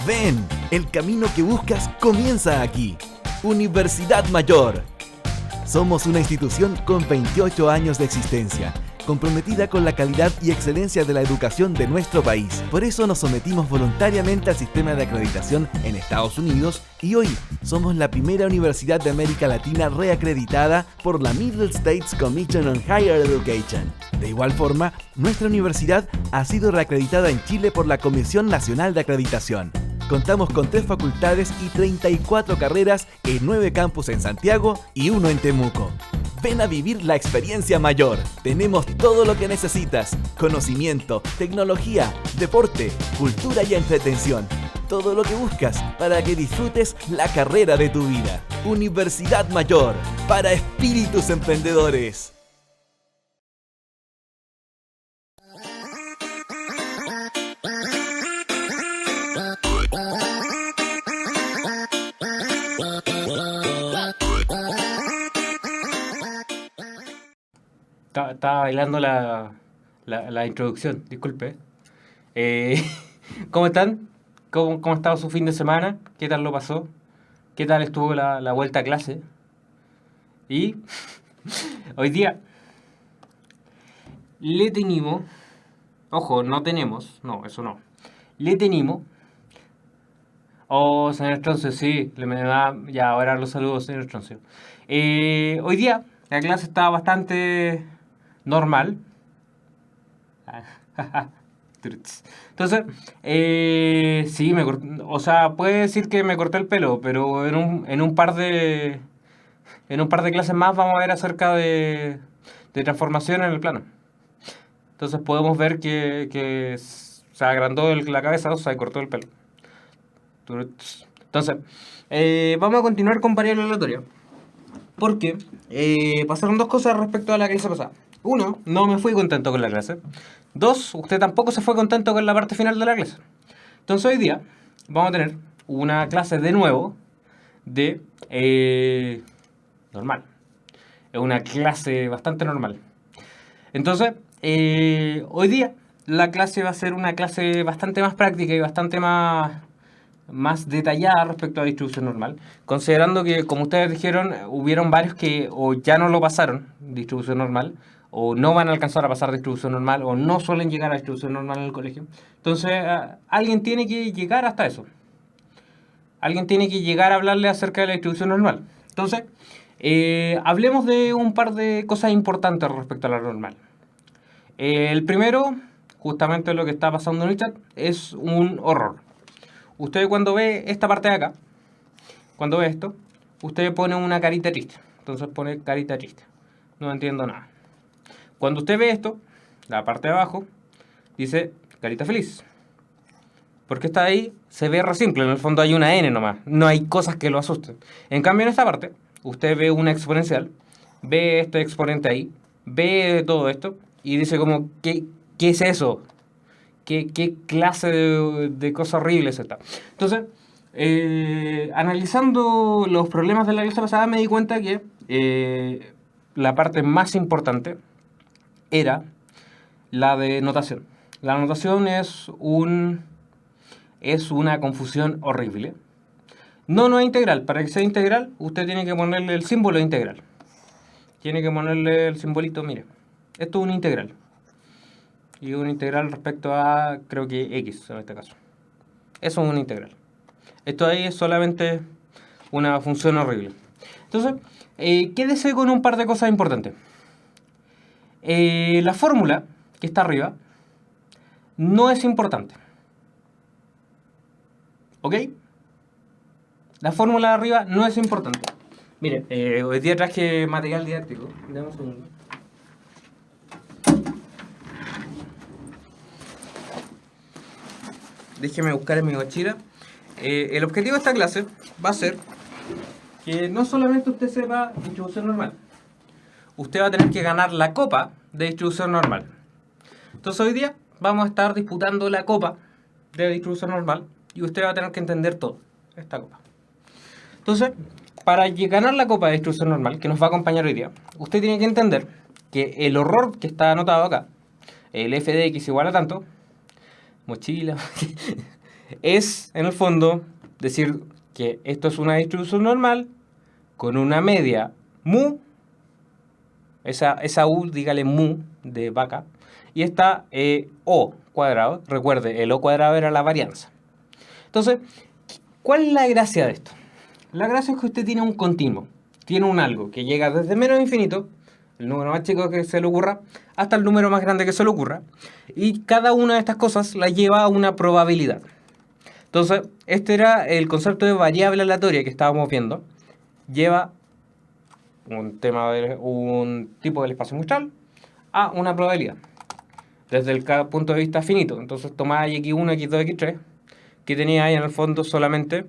Ven, el camino que buscas comienza aquí. Universidad Mayor. Somos una institución con 28 años de existencia, comprometida con la calidad y excelencia de la educación de nuestro país. Por eso nos sometimos voluntariamente al sistema de acreditación en Estados Unidos y hoy somos la primera universidad de América Latina reacreditada por la Middle States Commission on Higher Education. De igual forma, nuestra universidad ha sido reacreditada en Chile por la Comisión Nacional de Acreditación. Contamos con 3 facultades y 34 carreras en 9 campus en Santiago y 1 en Temuco. Ven a vivir la experiencia mayor. Tenemos todo lo que necesitas: conocimiento, tecnología, deporte, cultura y entretención. Todo lo que buscas para que disfrutes la carrera de tu vida. Universidad Mayor, para espíritus emprendedores. Estaba bailando la introducción, disculpe. Eh, ¿Cómo están? ¿Cómo ha estado su fin de semana? ¿Qué tal lo pasó? ¿Qué tal estuvo la vuelta a clase? Y hoy día le tenemos, ojo, no tenemos, no, eso no. Le tenemos, oh, señor Estroncio, sí, ya, ahora los saludos, señor Estroncio. Hoy día la clase estaba bastante normal. Entonces, sí, o sea, puede decir que me corté el pelo, pero en un par de clases más vamos a ver acerca de transformación en el plano. Entonces podemos ver que se agrandó la cabeza, o sea, se cortó el pelo. Entonces, vamos a continuar con variable aleatoria. Porque pasaron 2 cosas respecto a la clase pasada. 1, no me fui contento con la clase. 2, usted tampoco se fue contento con la parte final de la clase. Entonces hoy día vamos a tener una clase de nuevo de normal. Es una clase bastante normal. Entonces, hoy día la clase va a ser una clase bastante más práctica y bastante más detallada respecto a la distribución normal, considerando que, como ustedes dijeron, hubieron varios que o ya no lo pasaron distribución normal, o no van a alcanzar a pasar distribución normal, o no suelen llegar a distribución normal en el colegio. Entonces, alguien tiene que llegar hasta eso. Alguien tiene que llegar a hablarle acerca de la distribución normal. Entonces, hablemos de un par de cosas importantes respecto a la normal. El primero, justamente lo que está pasando en el chat, es un horror. Usted cuando ve esta parte de acá, cuando ve esto, usted pone una carita triste. Entonces pone carita triste. No entiendo nada. Cuando usted ve esto, la parte de abajo, dice carita feliz. Porque está ahí, se ve re simple. En el fondo hay una N nomás. No hay cosas que lo asusten. En cambio, en esta parte, usted ve una exponencial, ve este exponente ahí, ve todo esto, y dice como, ¿qué es eso? ¿Qué clase de cosa horrible es esta? Entonces, analizando los problemas de la clase pasada, me di cuenta que la parte más importante era la de notación. La notación es una confusión horrible. No es integral. Para que sea integral, usted tiene que ponerle el símbolo integral. Tiene que ponerle el simbolito, mire. Esto es un integral. Y un integral respecto a, creo que X en este caso. Eso es un integral. Esto ahí es solamente una función horrible. Entonces, quédese con un par de cosas importantes. La fórmula que está arriba no es importante. ¿Ok? La fórmula de arriba no es importante. Mire, hoy día traje material didáctico. Dame un segundo. Déjeme buscar en mi mochila. El objetivo de esta clase va a ser que no solamente usted sepa distribución normal. Usted va a tener que ganar la copa de distribución normal. Entonces hoy día vamos a estar disputando la copa de distribución normal y usted va a tener que entender todo, esta copa. Entonces, para ganar la copa de distribución normal, que nos va a acompañar hoy día, usted tiene que entender que el horror que está anotado acá, el f de x igual a tanto, mochila, es, en el fondo, decir que esto es una distribución normal con una media mu, esa u, dígale mu de vaca, y esta o cuadrado. Recuerde, el o cuadrado era la varianza. Entonces, ¿cuál es la gracia de esto? La gracia es que usted tiene un continuo, tiene un algo que llega desde menos infinito, el número más chico que se le ocurra, hasta el número más grande que se le ocurra, y cada una de estas cosas la lleva a una probabilidad. Entonces, este era el concepto de variable aleatoria que estábamos viendo. Lleva un tipo del espacio muestral a una probabilidad, desde el punto de vista finito. Entonces, tomaba x1, x2, x3, que tenía ahí en el fondo solamente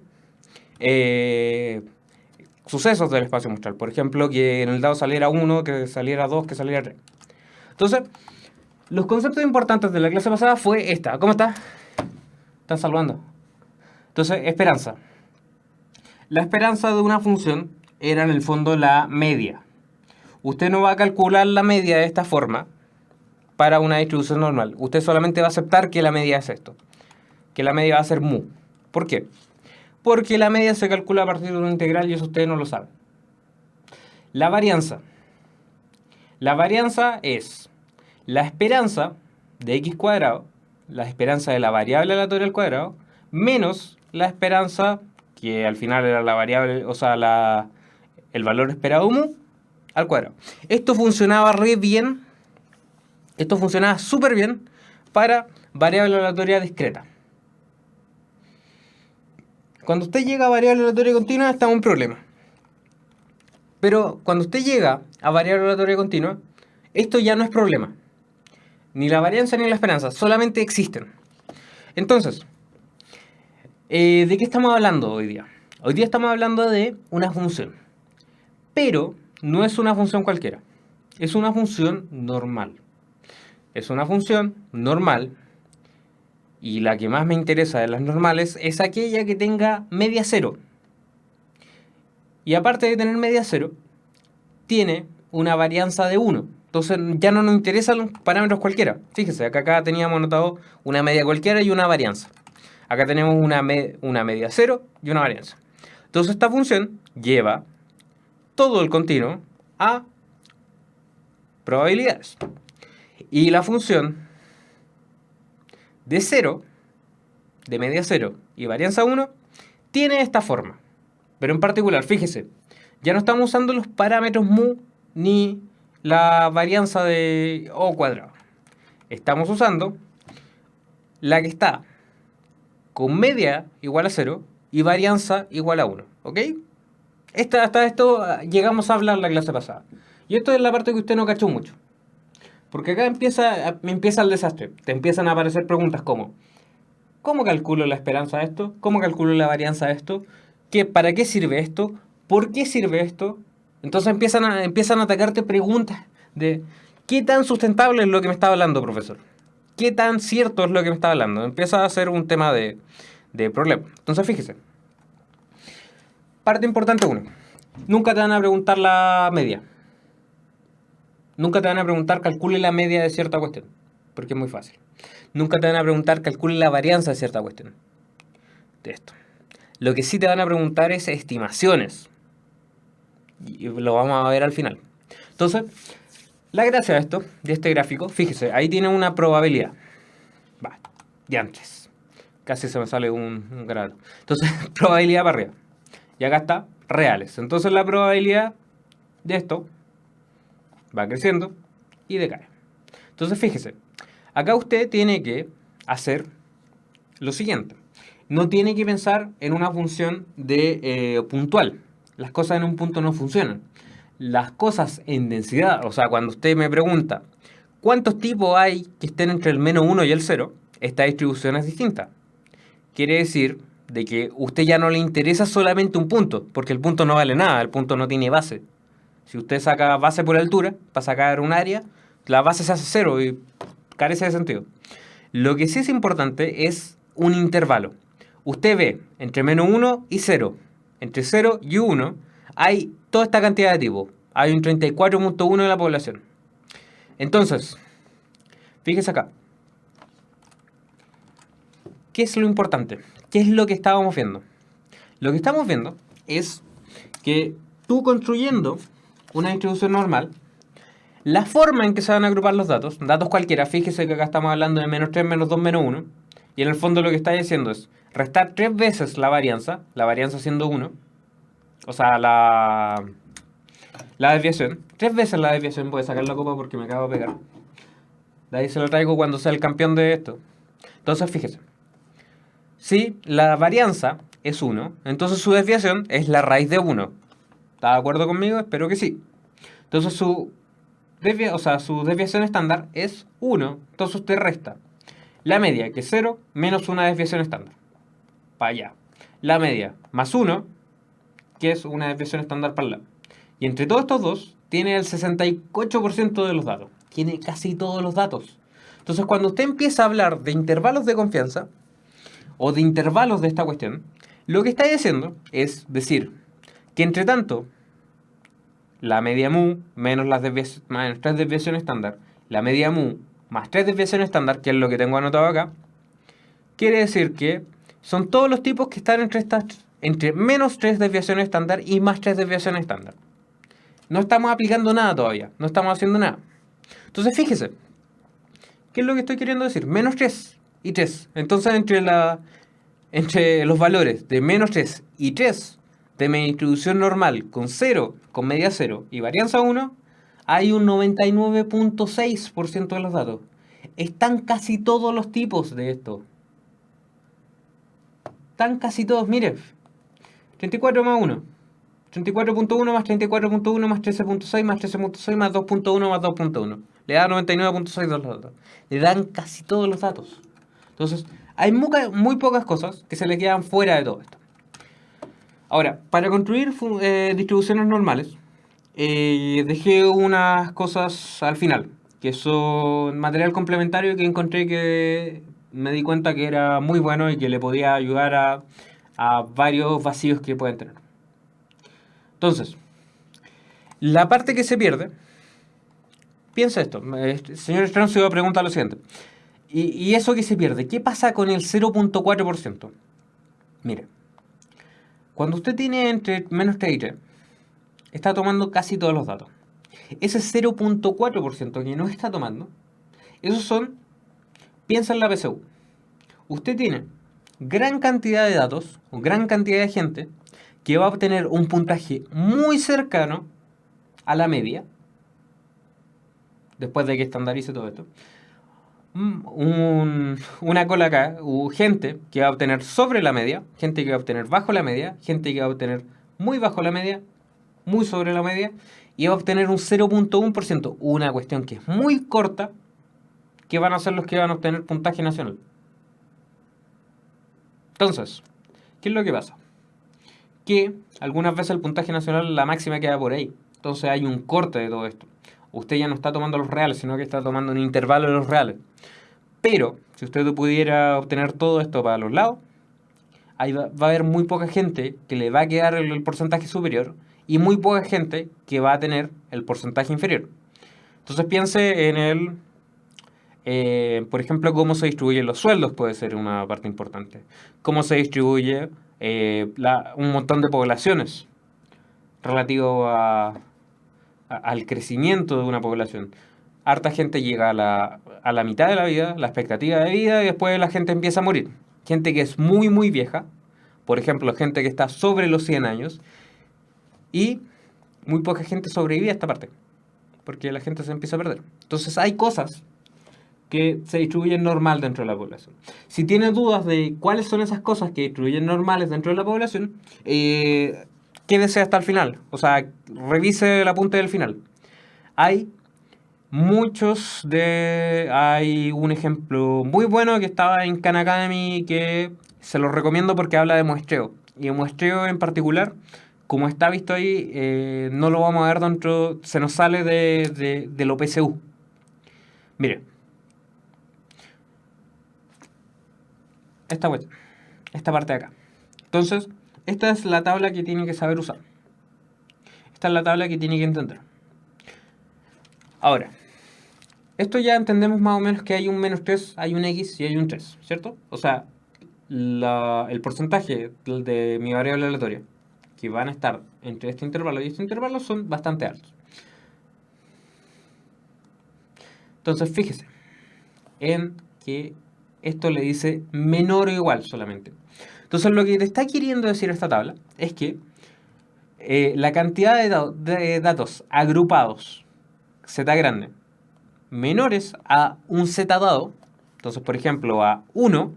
sucesos del espacio muestral. Por ejemplo, que en el dado saliera 1, que saliera 2, que saliera 3. Entonces, los conceptos importantes de la clase pasada fue esta. ¿Cómo está? ¿Están saludando? Entonces, esperanza. La esperanza de una función era en el fondo la media. Usted no va a calcular la media de esta forma para una distribución normal. Usted solamente va a aceptar que la media es esto. Que la media va a ser mu. ¿Por qué? Porque la media se calcula a partir de una integral y eso usted no lo sabe. La varianza. La varianza es la esperanza de x cuadrado, la esperanza de la variable aleatoria al cuadrado, menos la esperanza, que al final era la variable, o sea, el valor esperado mu, al cuadrado. Esto funcionaba re bien, esto funcionaba súper bien para variable aleatoria discreta. Cuando usted llega a variable aleatoria continua, está en un problema. Pero cuando usted llega a variable aleatoria continua, esto ya no es problema. Ni la varianza ni la esperanza, solamente existen. Entonces, ¿de qué estamos hablando hoy día? Hoy día estamos hablando de una función. Pero no es una función cualquiera. Es una función normal. Es una función normal. Y la que más me interesa de las normales es aquella que tenga media cero. Y aparte de tener media cero, tiene una varianza de 1. Entonces ya no nos interesan los parámetros cualquiera. Fíjese, acá teníamos anotado una media cualquiera y una varianza. Acá tenemos una media cero y una varianza. Entonces esta función lleva todo el continuo a probabilidades. Y la función de 0, de media 0 y varianza 1, tiene esta forma. Pero en particular, fíjese, ya no estamos usando los parámetros mu ni la varianza de o cuadrado. Estamos usando la que está con media igual a 0 y varianza igual a 1. ¿Ok? Hasta esto llegamos a hablar la clase pasada. Y esto es la parte que usted no cachó mucho. Porque acá empieza el desastre. Te empiezan a aparecer preguntas como: ¿cómo calculo la esperanza de esto? ¿Cómo calculo la varianza de esto? ¿Para qué sirve esto? ¿Por qué sirve esto? Entonces empiezan a atacarte preguntas de ¿qué tan sustentable es lo que me está hablando, profesor? ¿Qué tan cierto es lo que me está hablando? Empieza a ser un tema de problema. Entonces fíjese. Parte importante 1. Nunca te van a preguntar la media. Nunca te van a preguntar calcule la media de cierta cuestión, porque es muy fácil. Nunca te van a preguntar calcule la varianza de cierta cuestión. De esto. Lo que sí te van a preguntar es estimaciones. Y lo vamos a ver al final. Entonces, la gracia de esto, de este gráfico, fíjese, ahí tiene una probabilidad. Va, de antes. Casi se me sale un grado. Entonces, probabilidad para arriba. Y acá está, reales. Entonces la probabilidad de esto va creciendo y decae. Entonces fíjese, acá usted tiene que hacer lo siguiente. No tiene que pensar en una función de puntual. Las cosas en un punto no funcionan. Las cosas en densidad, o sea, cuando usted me pregunta ¿cuántos tipos hay que estén entre el menos 1 y el 0? Esta distribución es distinta. Quiere decir de que a usted ya no le interesa solamente un punto, porque el punto no vale nada, el punto no tiene base. Si usted saca base por altura, para sacar un área, la base se hace 0 y carece de sentido. Lo que sí es importante es un intervalo. Usted ve entre menos 1 y 0, entre 0 y 1, hay toda esta cantidad de tipos. Hay un 34.1 de la población. Entonces, fíjese acá. ¿Qué es lo importante? ¿qué es lo que estábamos viendo? Lo que estamos viendo es que tú construyendo una distribución normal, la forma en que se van a agrupar los datos cualquiera, fíjese que acá estamos hablando de menos 3, menos 2, menos 1, y en el fondo lo que está diciendo es restar 3 veces la varianza siendo 1, o sea, la desviación, 3 veces la desviación, voy a sacar la copa porque me acabo de pegar. De ahí se lo traigo cuando sea el campeón de esto. Entonces, fíjese. Si la varianza es 1, entonces su desviación es la raíz de 1. ¿Está de acuerdo conmigo? Espero que sí. Entonces su desviación estándar es 1. Entonces usted resta la media, que es 0, menos una desviación estándar. Para allá. La media más 1, que es una desviación estándar para el lado. Y entre todos estos dos, tiene el 68% de los datos. Tiene casi todos los datos. Entonces, cuando usted empieza a hablar de intervalos de confianza, o de intervalos de esta cuestión, lo que está diciendo es decir que entre tanto, la media mu menos las 3 desviaciones estándar, la media mu más 3 desviaciones estándar, que es lo que tengo anotado acá, quiere decir que son todos los tipos que están entre menos 3 desviaciones estándar y más 3 desviaciones estándar. No estamos aplicando nada todavía, no estamos haciendo nada. Entonces fíjese, ¿qué es lo que estoy queriendo decir? Menos 3 y 3. Entonces entre los valores de menos 3 y 3 de mi distribución normal con 0, con media 0 y varianza 1, hay un 99.6% de los datos. Están casi todos los tipos de esto. Están casi todos, mire. 34 más 1. 34.1 más 34.1 más 13.6 más 13.6 más 2.1 más 2.1. Le da 99.6 de los datos. Le dan casi todos los datos. Entonces, hay muy pocas cosas que se le quedan fuera de todo esto. Ahora, para construir distribuciones normales, dejé unas cosas al final, que son material complementario que encontré que me di cuenta que era muy bueno y que le podía ayudar a varios vacíos que pueden tener. Entonces, la parte que se pierde, piensa esto, el señor Strauss iba a preguntar lo siguiente. ¿Y eso que se pierde? ¿Qué pasa con el 0.4%? Mire, cuando usted tiene entre menos 3 y 3, está tomando casi todos los datos. Ese 0.4% que no está tomando, esos son, piensa en la PSU. Usted tiene gran cantidad de datos, o gran cantidad de gente, que va a obtener un puntaje muy cercano a la media, después de que estandarice todo esto. Una cola acá, gente que va a obtener sobre la media, gente que va a obtener bajo la media, gente que va a obtener muy bajo la media, muy sobre la media, y va a obtener un 0.1%, una cuestión que es muy corta, que van a ser los que van a obtener puntaje nacional. Entonces, ¿qué es lo que pasa? Que algunas veces el puntaje nacional, la máxima queda por ahí. Entonces hay un corte de todo esto. Usted ya no está tomando los reales, sino que está tomando un intervalo de los reales. Pero, si usted pudiera obtener todo esto para los lados, ahí va a haber muy poca gente que le va a quedar el porcentaje superior y muy poca gente que va a tener el porcentaje inferior. Entonces piense en por ejemplo, cómo se distribuyen los sueldos puede ser una parte importante. Cómo se distribuye un montón de poblaciones relativo al crecimiento de una población. Harta gente llega a la mitad de la vida, la expectativa de vida, y después la gente empieza a morir. Gente que es muy, muy vieja, por ejemplo, gente que está sobre los 100 años, y muy poca gente sobrevive a esta parte, porque la gente se empieza a perder. Entonces hay cosas que se distribuyen normal dentro de la población. Si tiene dudas de cuáles son esas cosas que distribuyen normales dentro de la población, quédese hasta el final. O sea, revise el apunte del final. Hay un ejemplo muy bueno que estaba en Khan Academy que se lo recomiendo porque habla de muestreo. Y el muestreo en particular, como está visto ahí, no lo vamos a ver dentro, se nos sale de lo PSU. Mire. Esta parte de acá. Entonces, esta es la tabla que tiene que saber usar. Esta es la tabla que tiene que entender. Ahora, esto ya entendemos más o menos que hay un menos 3, hay un X y hay un 3, ¿cierto? O sea, el porcentaje de mi variable aleatoria, que van a estar entre este intervalo y este intervalo, son bastante altos. Entonces, fíjese en que esto le dice menor o igual solamente. Entonces, lo que te está queriendo decir esta tabla es que la cantidad de datos agrupados, z grande, menores a un z dado, entonces, por ejemplo, a 1,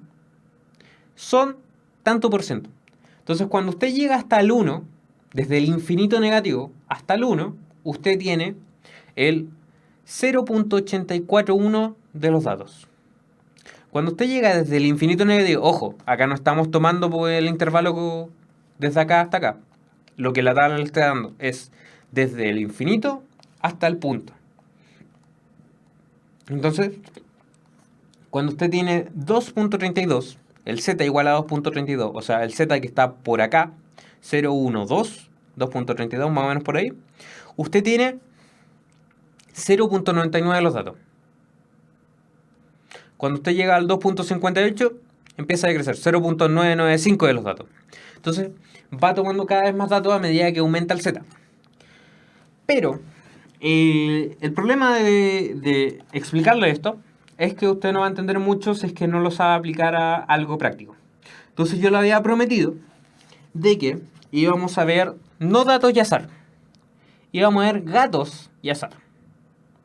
son tanto por ciento. Entonces, cuando usted llega hasta el 1, desde el infinito negativo hasta el 1, usted tiene el 0.841 de los datos. Cuando usted llega desde el infinito negativo, ojo, acá no estamos tomando por el intervalo desde acá hasta acá. Lo que la tabla le está dando es desde el infinito hasta el punto. Entonces, cuando usted tiene 2.32, el z igual a 2.32, o sea, el z que está por acá, 0, 1, 2, 2.32 más o menos por ahí, usted tiene 0.99 de los datos. Cuando usted llega al 2.58, empieza a crecer 0.995 de los datos. Entonces, va tomando cada vez más datos a medida que aumenta el z. Pero, el problema de explicarle esto es que usted no va a entender mucho si es que no lo sabe aplicar a algo práctico. Entonces, yo le había prometido de que íbamos a ver no datos y azar, íbamos a ver gatos y azar.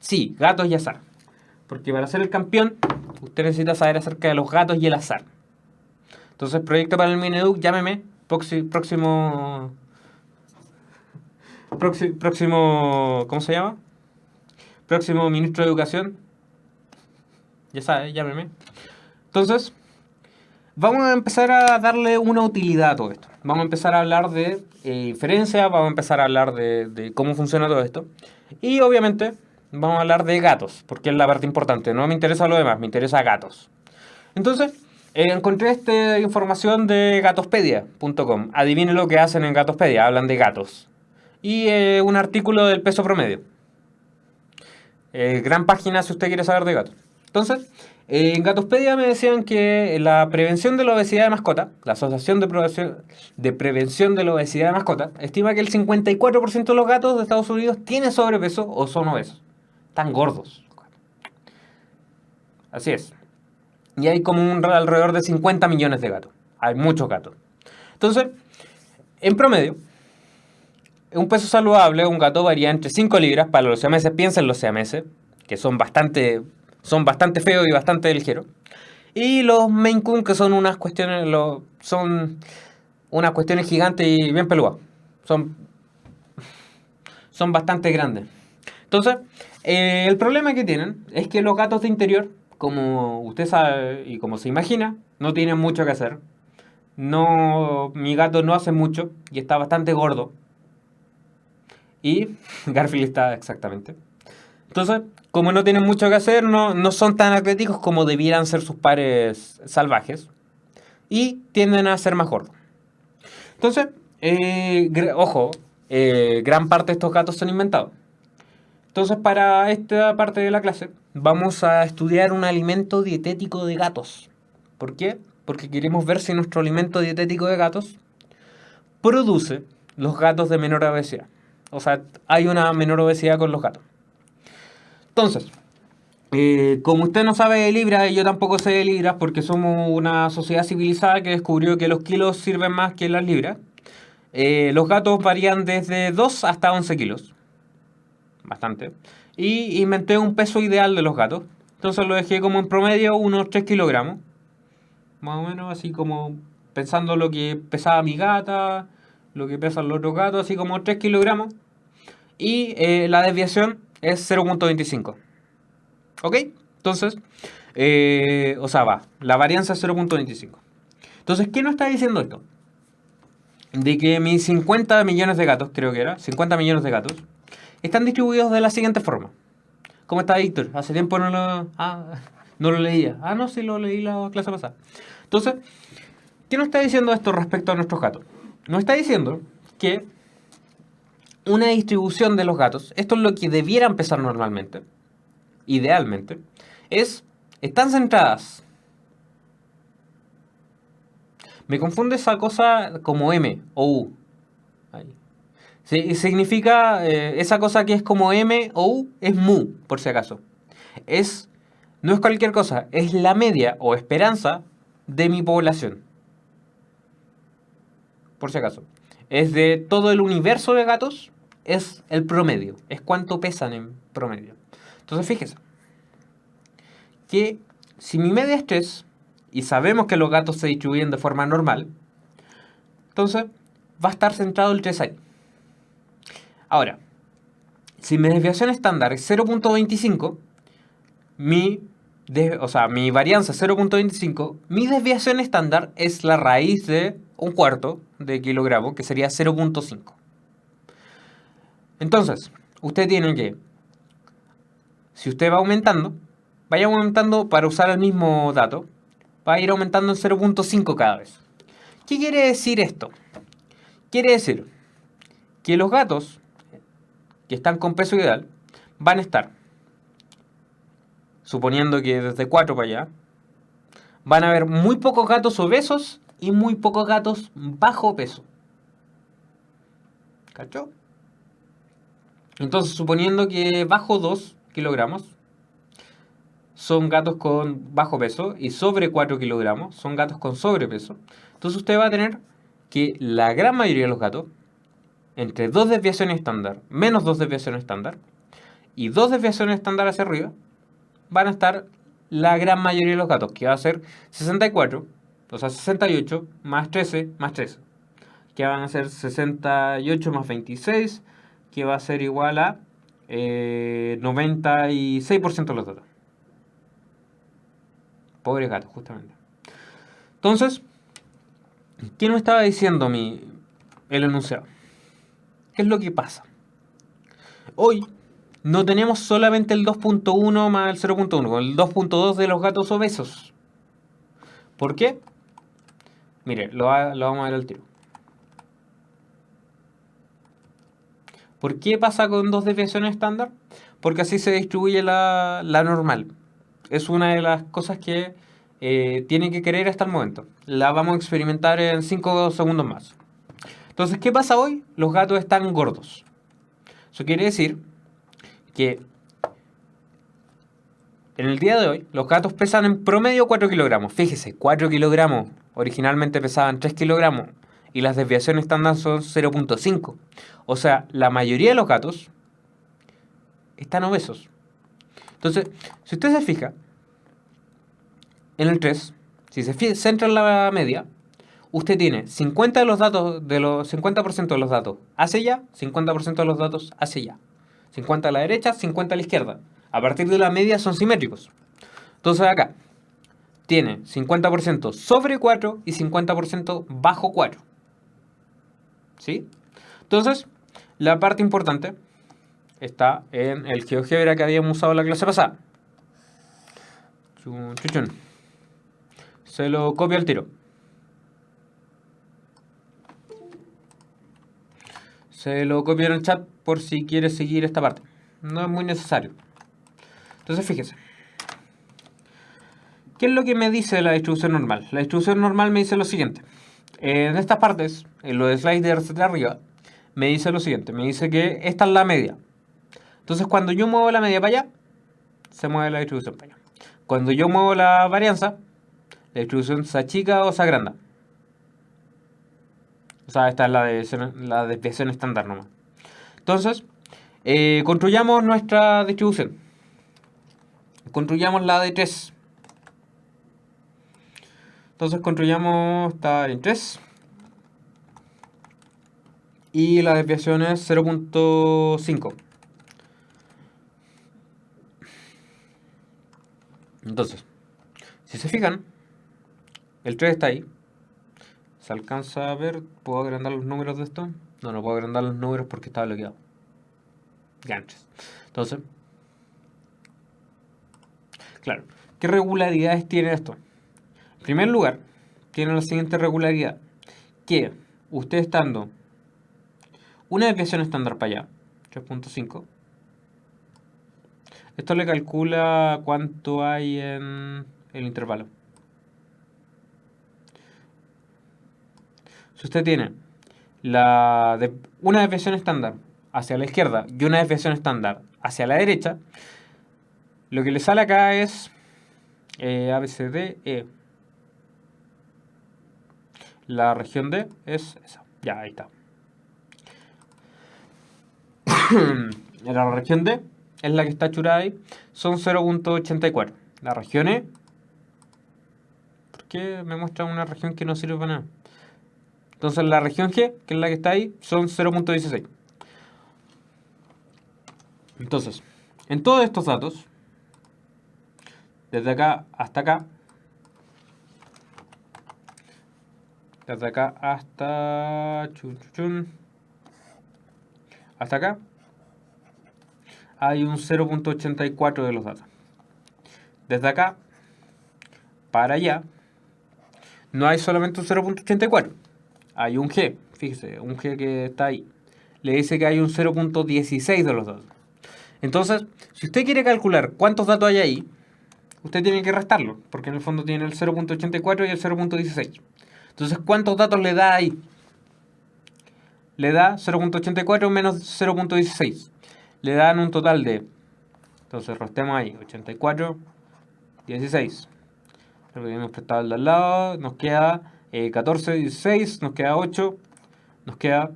Sí, gatos y azar. Porque para ser el campeón, usted necesita saber acerca de los gatos y el azar. Entonces, proyecto para el Mineduc, llámeme. Próximo, ¿cómo se llama? Próximo ministro de Educación. Ya sabe, llámeme. Entonces, vamos a empezar a darle una utilidad a todo esto. Vamos a empezar a hablar de inferencia, vamos a empezar a hablar de cómo funciona todo esto. Y obviamente vamos a hablar de gatos, porque es la parte importante. No me interesa lo demás, me interesa gatos. Entonces, encontré esta información de gatospedia.com. Adivine lo que hacen en Gatospedia, hablan de gatos. Y un artículo del peso promedio. Gran página si usted quiere saber de gatos. Entonces, en Gatospedia me decían que la prevención de la obesidad de mascota, la Asociación de Prevención de la Obesidad de Mascota, estima que el 54% de los gatos de Estados Unidos tienen sobrepeso o son obesos. Están gordos. Así es. Y hay como alrededor de 50 millones de gatos. Hay muchos gatos. Entonces, en promedio, un peso saludable, un gato varía entre 5 libras para los siameses. Piensen en los siameses, que son bastante feos y bastante ligeros. Y los Maine Coon, que son unas cuestiones gigantes y bien peludas. Son bastante grandes. Entonces, el problema que tienen es que los gatos de interior, como usted sabe y como se imagina, no tienen mucho que hacer. Mi gato no hace mucho y está bastante gordo. Y Garfield está exactamente. Entonces, como no tienen mucho que hacer, no son tan atléticos como debieran ser sus pares salvajes. Y tienden a ser más gordos. Entonces, gran parte de estos gatos son inventados. Entonces, para esta parte de la clase, vamos a estudiar un alimento dietético de gatos. ¿Por qué? Porque queremos ver si nuestro alimento dietético de gatos produce los gatos de menor obesidad. O sea, hay una menor obesidad con los gatos. Entonces, como usted no sabe de libras y yo tampoco sé de libras porque somos una sociedad civilizada que descubrió que los kilos sirven más que las libras, los gatos varían desde 2 hasta 11 kilos. Bastante. Y inventé un peso ideal de los gatos. Entonces lo dejé como en promedio unos 3 kilogramos. Más o menos así como pensando lo que pesaba mi gata, lo que pesan los otros gatos, así como 3 kilogramos. Y la desviación es 0.25. ¿Ok? Entonces, la varianza es 0.25. Entonces, ¿qué nos está diciendo esto? De que mis 50 millones de gatos, creo que era, 50 millones de gatos, están distribuidos de la siguiente forma. ¿Cómo está Víctor? Hace tiempo no lo leía. No, sí lo leí la clase pasada. Entonces, ¿qué nos está diciendo esto respecto a nuestros gatos? Nos está diciendo que una distribución de los gatos, esto es lo que debiera empezar normalmente, idealmente, están centradas Me confunde esa cosa como M o U. Ahí. Sí, significa, esa cosa que es como M o U es mu, por si acaso. Es, no es cualquier cosa, es la media o esperanza de mi población, por si acaso. Es de todo el universo de gatos, es el promedio, es cuánto pesan en promedio. Entonces fíjese, que si mi media es 3 y sabemos que los gatos se distribuyen de forma normal, entonces va a estar centrado el 3 ahí. Ahora, si mi desviación estándar es 0.25, mi varianza es 0.25, mi desviación estándar es la raíz de un cuarto de kilogramo, que sería 0.5. Entonces, usted tiene que, si usted va aumentando, vaya aumentando para usar el mismo dato, va a ir aumentando en 0.5 cada vez. ¿Qué quiere decir esto? Quiere decir que los gatos que están con peso ideal van a estar, suponiendo que desde 4 para allá, van a haber muy pocos gatos obesos y muy pocos gatos bajo peso. ¿Cachó? Entonces, suponiendo que bajo 2 kilogramos son gatos con bajo peso y sobre 4 kilogramos son gatos con sobrepeso, entonces usted va a tener que la gran mayoría de los gatos, entre 2 desviaciones estándar menos 2 desviaciones estándar y 2 desviaciones estándar hacia arriba, van a estar la gran mayoría de los gatos, que va a ser 64, o sea, 68 más 13 más 13, que van a ser 68 más 26, que va a ser igual a 96% de los datos. Pobres gatos, justamente. Entonces, ¿qué nos estaba diciendo el enunciado? ¿Qué es lo que pasa? Hoy no tenemos solamente el 2.1 más el 0.1, con el 2.2 de los gatos obesos. ¿Por qué? Mire, lo vamos a ver al tiro. ¿Por qué pasa con 2 desviaciones estándar? Porque así se distribuye la normal. Es una de las cosas que tiene que querer hasta el momento. La vamos a experimentar en 5 segundos más. Entonces, ¿qué pasa hoy? Los gatos están gordos. Eso quiere decir que en el día de hoy los gatos pesan en promedio 4 kilogramos. Fíjese, 4 kilogramos. Originalmente pesaban 3 kilogramos y las desviaciones estándar son 0.5. O sea, la mayoría de los gatos están obesos. Entonces, si usted se fija, en el 3, si se centra en la media, usted tiene 50% de los datos, de los 50% de los datos hacia allá, 50% de los datos hacia allá. 50 a la derecha, 50 a la izquierda. A partir de la media son simétricos. Entonces acá tiene 50% sobre 4 y 50% bajo 4. ¿Sí? Entonces, la parte importante está en el GeoGebra que habíamos usado en la clase pasada. Chuchun. Se lo copio al tiro. Se lo copio en el chat por si quiere seguir esta parte. No es muy necesario. Entonces fíjese. ¿Qué es lo que me dice la distribución normal? La distribución normal me dice lo siguiente. En estas partes, en los sliders de arriba, me dice lo siguiente. Me dice que esta es la media. Entonces cuando yo muevo la media para allá, se mueve la distribución para allá. Cuando yo muevo la varianza, la distribución se achica o se agranda. O sea, esta es la desviación estándar nomás. Entonces, construyamos nuestra distribución. Construyamos la de 3. Entonces construyamos esta en 3. Y la desviación es 0.5. Entonces, si se fijan, el 3 está ahí. ¿Se alcanza a ver? ¿Puedo agrandar los números de esto? No puedo agrandar los números porque está bloqueado. Ganches. Entonces, claro, ¿qué regularidades tiene esto? En primer lugar, tiene la siguiente regularidad. Que usted estando una desviación estándar para allá, 3.5, esto le calcula cuánto hay en el intervalo. si usted tiene una desviación estándar hacia la izquierda y una desviación estándar hacia la derecha, lo que le sale acá es A, B, C, D, E. La región D es esa. Ya, ahí está. La región D es la que está churada ahí. Son 0.84. La región E. ¿Por qué me muestra una región que no sirve para nada? Entonces la región G, que es la que está ahí, son 0.16. Entonces, en todos estos datos, desde acá hasta acá, desde acá hasta hasta acá, hay un 0.84 de los datos. Desde acá para allá, no hay solamente un 0.84. Hay un G, fíjese, un G que está ahí. Le dice que hay un 0.16 de los datos. Entonces, si usted quiere calcular cuántos datos hay ahí, usted tiene que restarlo, porque en el fondo tiene el 0.84 y el 0.16. Entonces, ¿cuántos datos le da ahí? Le da 0.84 menos 0.16. Le dan un total de... Entonces, restemos ahí, 84, 16. Lo que hemos prestado el de al lado, nos queda 14, 16, nos queda 8, nos queda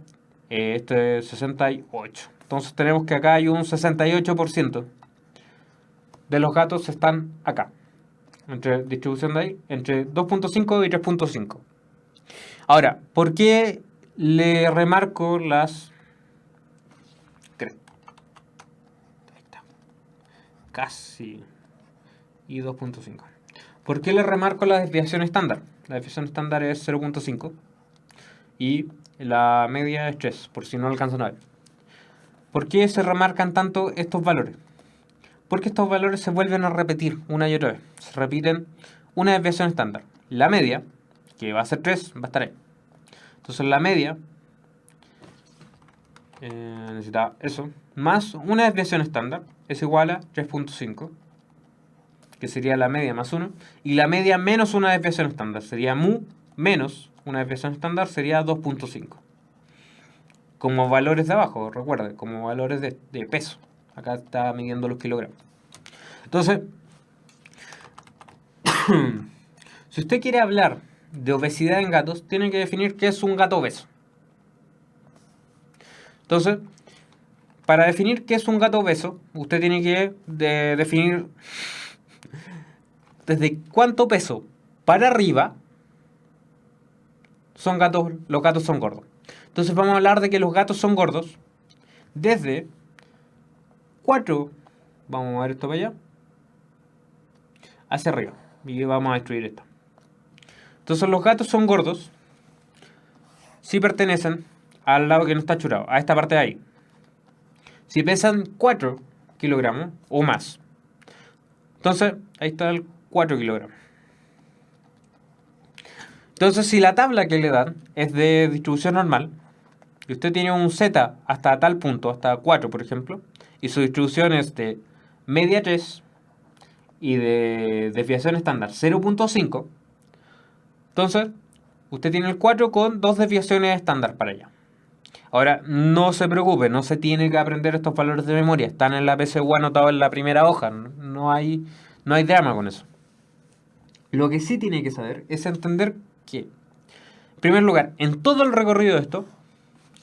68. Entonces tenemos que acá hay un 68% de los gatos están acá. Entre distribución de ahí, entre 2.5 y 3.5. Ahora, ¿por qué le remarco las... Ahí está. Casi. Y 2.5. ¿Por qué le remarco la desviación estándar? La desviación estándar es 0.5 y la media es 3, por si no alcanzan a ver. ¿Por qué se remarcan tanto estos valores? Porque estos valores se vuelven a repetir una y otra vez. Se repiten una desviación estándar. La media, que va a ser 3, va a estar ahí. Entonces la media necesita eso, más una desviación estándar es igual a 3.5, que sería la media más 1, y la media menos una desviación estándar sería mu menos una desviación estándar sería 2.5. Como valores de abajo, recuerde, como valores de peso. Acá está midiendo los kilogramos. Entonces, si usted quiere hablar de obesidad en gatos, tiene que definir qué es un gato obeso. Entonces, para definir qué es un gato obeso, usted tiene que definir desde cuánto peso para arriba los gatos son gordos. Entonces vamos a hablar de que los gatos son gordos desde 4, vamos a mover esto para allá, hacia arriba. Y vamos a destruir esto. Entonces los gatos son gordos si pertenecen al lado que no está churado, a esta parte de ahí. Si pesan 4 kilogramos o más. Entonces, ahí está el 4 kilogramos. Entonces, si la tabla que le dan es de distribución normal, y usted tiene un Z hasta tal punto, hasta 4 por ejemplo, y su distribución es de media 3 y de desviación estándar 0.5, entonces usted tiene el 4 con 2 desviaciones estándar para allá. Ahora, no se preocupe, no se tiene que aprender estos valores de memoria, están en la PSU anotados en la primera hoja, no hay drama con eso. Lo que sí tiene que saber es entender que, en primer lugar, en todo el recorrido de esto,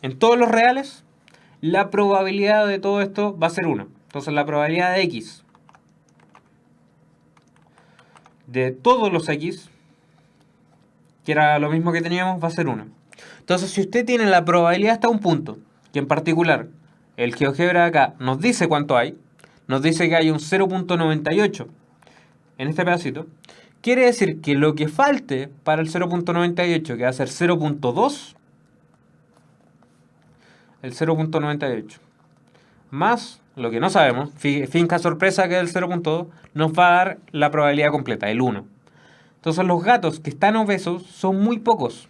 en todos los reales, la probabilidad de todo esto va a ser 1. Entonces la probabilidad de X, de todos los X, que era lo mismo que teníamos, va a ser 1. Entonces si usted tiene la probabilidad hasta un punto, que en particular el GeoGebra de acá nos dice cuánto hay, nos dice que hay un 0.98 en este pedacito, quiere decir que lo que falte para el 0.98, que va a ser 0.2, el 0.98, más lo que no sabemos, finca sorpresa que es el 0.2, nos va a dar la probabilidad completa, el 1. Entonces los gatos que están obesos son muy pocos.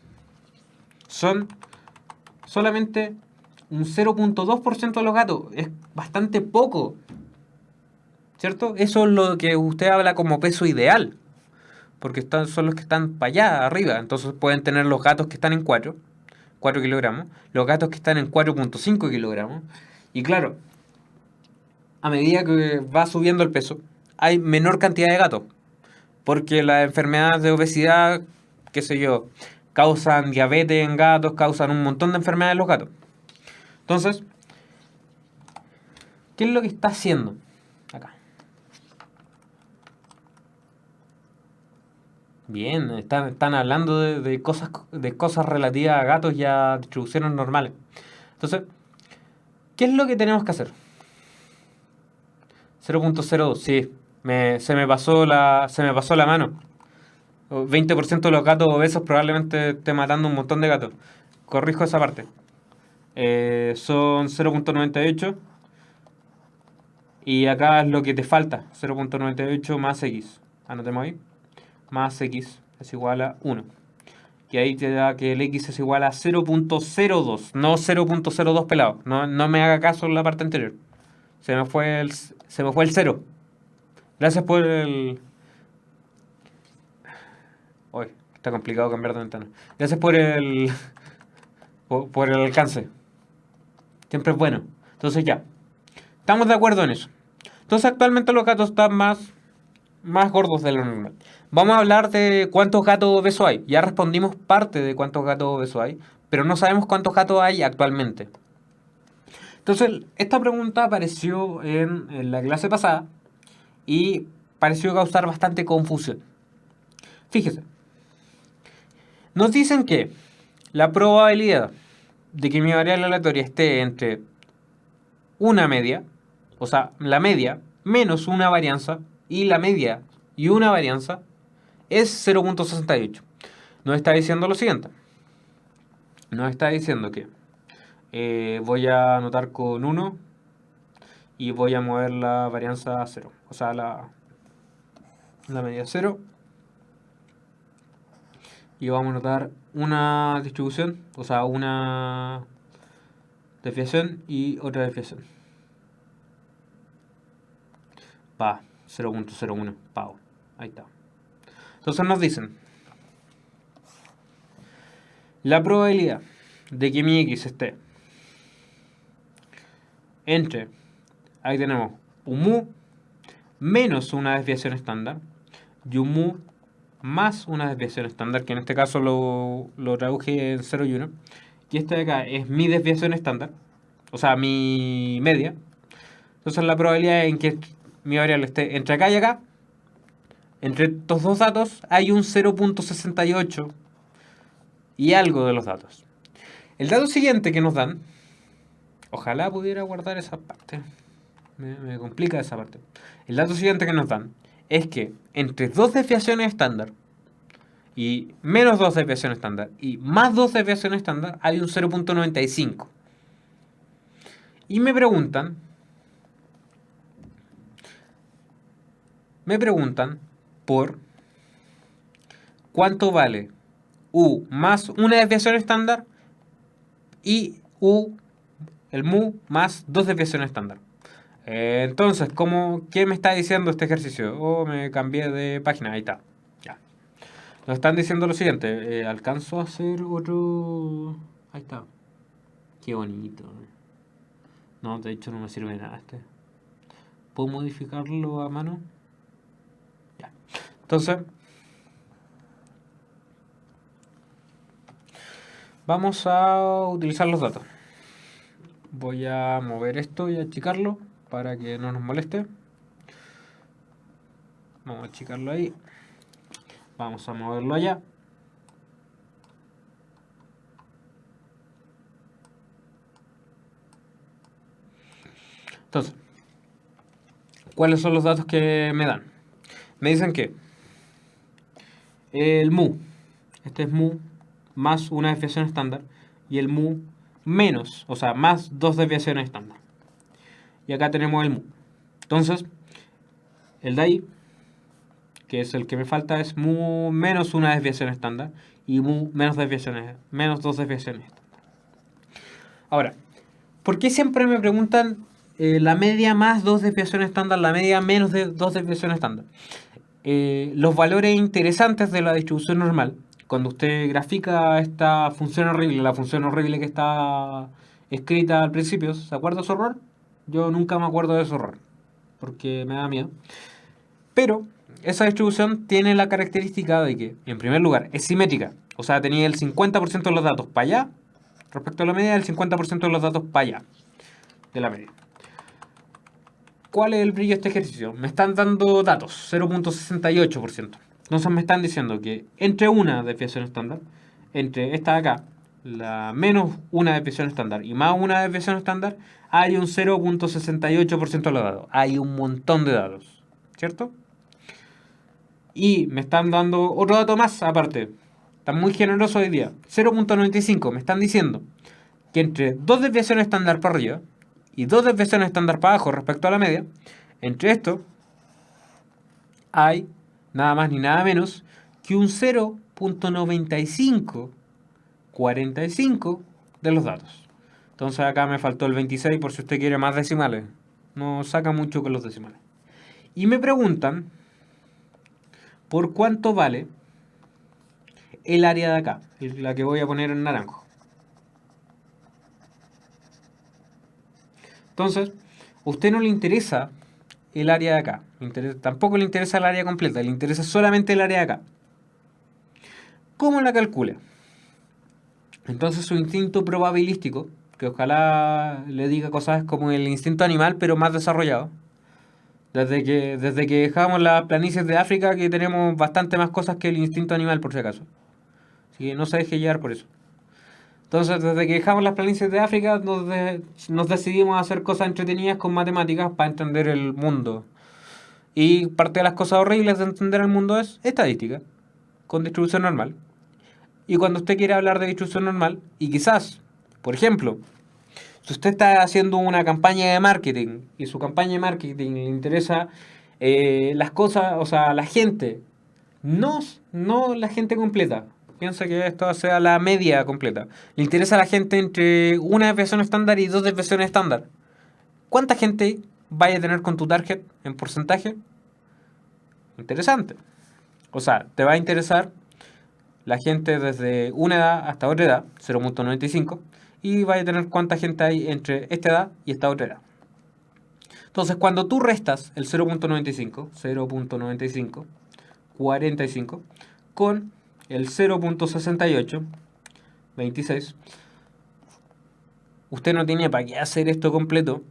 Son solamente un 0.2% de los gatos. Es bastante poco. ¿Cierto? Eso es lo que usted habla como peso ideal. Porque son los que están para allá, arriba. Entonces pueden tener los gatos que están en 4 4 kilogramos, los gatos que están en 4.5 kilogramos. Y claro, a medida que va subiendo el peso, hay menor cantidad de gatos. Porque las enfermedades de obesidad, qué sé yo, causan diabetes en gatos, causan un montón de enfermedades en los gatos. Entonces, ¿qué es lo que está haciendo acá? Bien, están hablando de cosas relativas a gatos y a distribuciones normales. Entonces, ¿qué es lo que tenemos que hacer? 0.02, sí, se me pasó la mano. 20% de los gatos obesos probablemente esté matando un montón de gatos. Corrijo esa parte. Son 0.98. Y acá es lo que te falta. 0.98 más X. Anotemos ahí. Más X es igual a 1. Y ahí te da que el X es igual a 0.02. No 0.02 pelado. No me haga caso en la parte anterior. Se me fue el 0. Gracias por el... Uy, está complicado cambiar de ventana. Gracias por el... por el alcance. Siempre es bueno. Entonces ya. Estamos de acuerdo en eso. Entonces actualmente los gatos están más gordos de lo normal. Vamos a hablar de cuántos gatos obesos hay. Ya respondimos parte de cuántos gatos obesos hay, pero no sabemos cuántos gatos hay actualmente. Entonces, esta pregunta apareció en la clase pasada y pareció causar bastante confusión. Fíjese. Nos dicen que la probabilidad de que mi variable aleatoria esté entre una media, o sea, la media menos una varianza, y la media y una varianza es 0.68. Nos está diciendo lo siguiente. Nos está diciendo que voy a anotar con 1 y voy a mover la varianza a 0. O sea, la media a 0. Y vamos a anotar una distribución, o sea, una desviación y otra desviación. Pa, 0.01, pavo. Ahí está. Entonces nos dicen, la probabilidad de que mi X esté entre, ahí tenemos un mu menos una desviación estándar y un mu más una desviación estándar, que en este caso lo traduje en 0 y 1, y esta de acá es mi desviación estándar, o sea, mi media. Entonces la probabilidad en que mi variable esté entre acá y acá, entre estos dos datos, hay un 0.68 y algo de los datos. El dato siguiente que nos dan, ojalá pudiera guardar esa parte, me complica esa parte. El dato siguiente que nos dan es que entre dos desviaciones estándar y menos dos desviaciones estándar y más dos desviaciones estándar hay un 0.95. Y me preguntan por cuánto vale U más una desviación estándar y U, el mu, más dos desviaciones estándar. Entonces, ¿qué me está diciendo este ejercicio? Oh, me cambié de página, ahí está. Ya. Nos están diciendo lo siguiente. ¿Alcanzo a hacer otro? Ahí está. Qué bonito. No, de hecho no me sirve nada este. ¿Puedo modificarlo a mano? Ya. Entonces, vamos a utilizar los datos. Voy a mover esto y achicarlo para que no nos moleste. Vamos a achicarlo ahí. Vamos a moverlo allá. Entonces, ¿cuáles son los datos que me dan? Me dicen que el mu, este es mu más una desviación estándar, y el mu menos, o sea, más dos desviaciones estándar. Y acá tenemos el mu. Entonces, el de ahí, que es el que me falta, es mu menos una desviación estándar y mu menos dos desviaciones estándar. Ahora, ¿por qué siempre me preguntan la media más dos desviaciones estándar, la media menos de dos desviaciones estándar? Los valores interesantes de la distribución normal cuando usted grafica esta función horrible, la función horrible que está escrita al principio, ¿se acuerda de su error? Yo nunca me acuerdo de su error, porque me da miedo. Pero esa distribución tiene la característica de que, en primer lugar, es simétrica. O sea, tenía el 50% de los datos para allá, respecto a la media, el 50% de los datos para allá, de la media. ¿Cuál es el brillo de este ejercicio? Me están dando datos, 0.68%. Entonces me están diciendo que entre una desviación estándar, entre esta de acá, la menos una desviación estándar y más una desviación estándar, hay un 0.68% de los datos. Hay un montón de datos, ¿cierto? Y me están dando otro dato más aparte. Están muy generosos hoy día. 0.95. Me están diciendo que entre dos desviaciones estándar para arriba y dos desviaciones estándar para abajo respecto a la media, entre esto hay nada más ni nada menos que un 0.9545 de los datos. Entonces acá me faltó el 26 por si usted quiere más decimales. No saca mucho con los decimales. Y me preguntan por cuánto vale el área de acá, la que voy a poner en naranjo. Entonces, a usted no le interesa el área de acá, tampoco le interesa el área completa, le interesa solamente el área de acá. ¿Cómo la calcula? Entonces su instinto probabilístico, que ojalá le diga cosas como el instinto animal, pero más desarrollado, desde que dejamos las planicies de África, que tenemos bastante más cosas que el instinto animal, por si acaso. Así que no se deje llevar por eso. Entonces, desde que dejamos las planicies de África, nos decidimos a hacer cosas entretenidas con matemáticas para entender el mundo. Y parte de las cosas horribles de entender el mundo es estadística, con distribución normal. Y cuando usted quiere hablar de distribución normal, y quizás, por ejemplo, si usted está haciendo una campaña de marketing y su campaña de marketing le interesa las cosas, o sea, la gente, no la gente completa. Piensa que esto sea la media completa. Le interesa a la gente entre una desviación estándar y dos desviaciones estándar. ¿Cuánta gente vaya a tener con tu target en porcentaje? Interesante. O sea, te va a interesar la gente desde una edad hasta otra edad, 0.95, y vaya a tener cuánta gente hay entre esta edad y esta otra edad. Entonces, cuando tú restas el 0.95, 45, con el 0.68, 26, usted no tiene para qué hacer esto completo,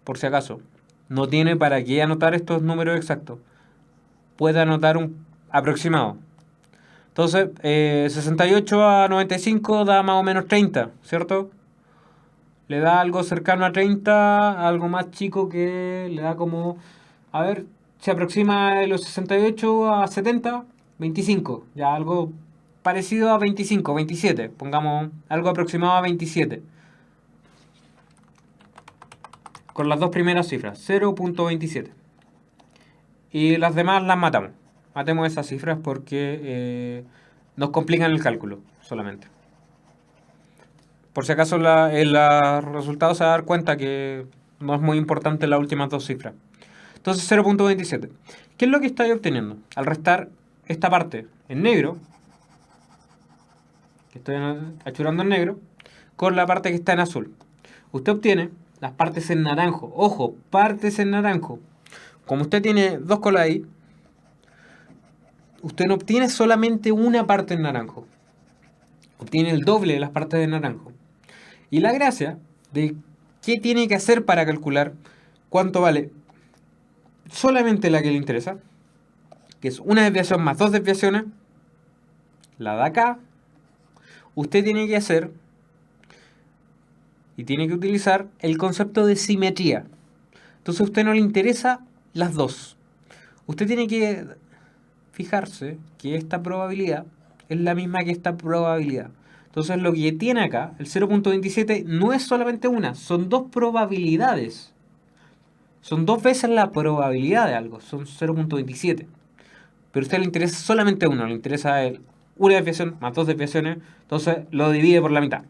por si acaso. No tiene para qué anotar estos números exactos. Puede anotar un aproximado. Entonces, 68 a 95 da más o menos 30, ¿cierto? Le da algo cercano a 30, algo más chico que le da como... A ver, se aproxima de los 68 a 70, 25. Ya algo parecido a 25, 27. Pongamos algo aproximado a 27. Con las dos primeras cifras, 0.27. Y las demás las matamos. Matemos esas cifras porque nos complican el cálculo solamente. Por si acaso el resultado se va a dar cuenta que no es muy importante las últimas dos cifras. Entonces 0.27. ¿Qué es lo que estoy obteniendo? Al restar esta parte en negro, que estoy achurando en negro, con la parte que está en azul. Usted obtiene las partes en naranjo. Ojo, partes en naranjo. Como usted tiene dos colas ahí, usted no obtiene solamente una parte en naranjo. Obtiene el doble de las partes de naranjo. Y la gracia de qué tiene que hacer para calcular cuánto vale solamente la que le interesa, que es una desviación más dos desviaciones, la de acá, usted tiene que hacer y tiene que utilizar el concepto de simetría. Entonces a usted no le interesa las dos. Usted tiene que fijarse que esta probabilidad es la misma que esta probabilidad. Entonces lo que tiene acá, el 0.27, no es solamente una, son dos probabilidades. Son dos veces la probabilidad de algo, son 0.27. Pero a usted le interesa solamente uno, le interesa una desviación más dos desviaciones, entonces lo divide por la mitad.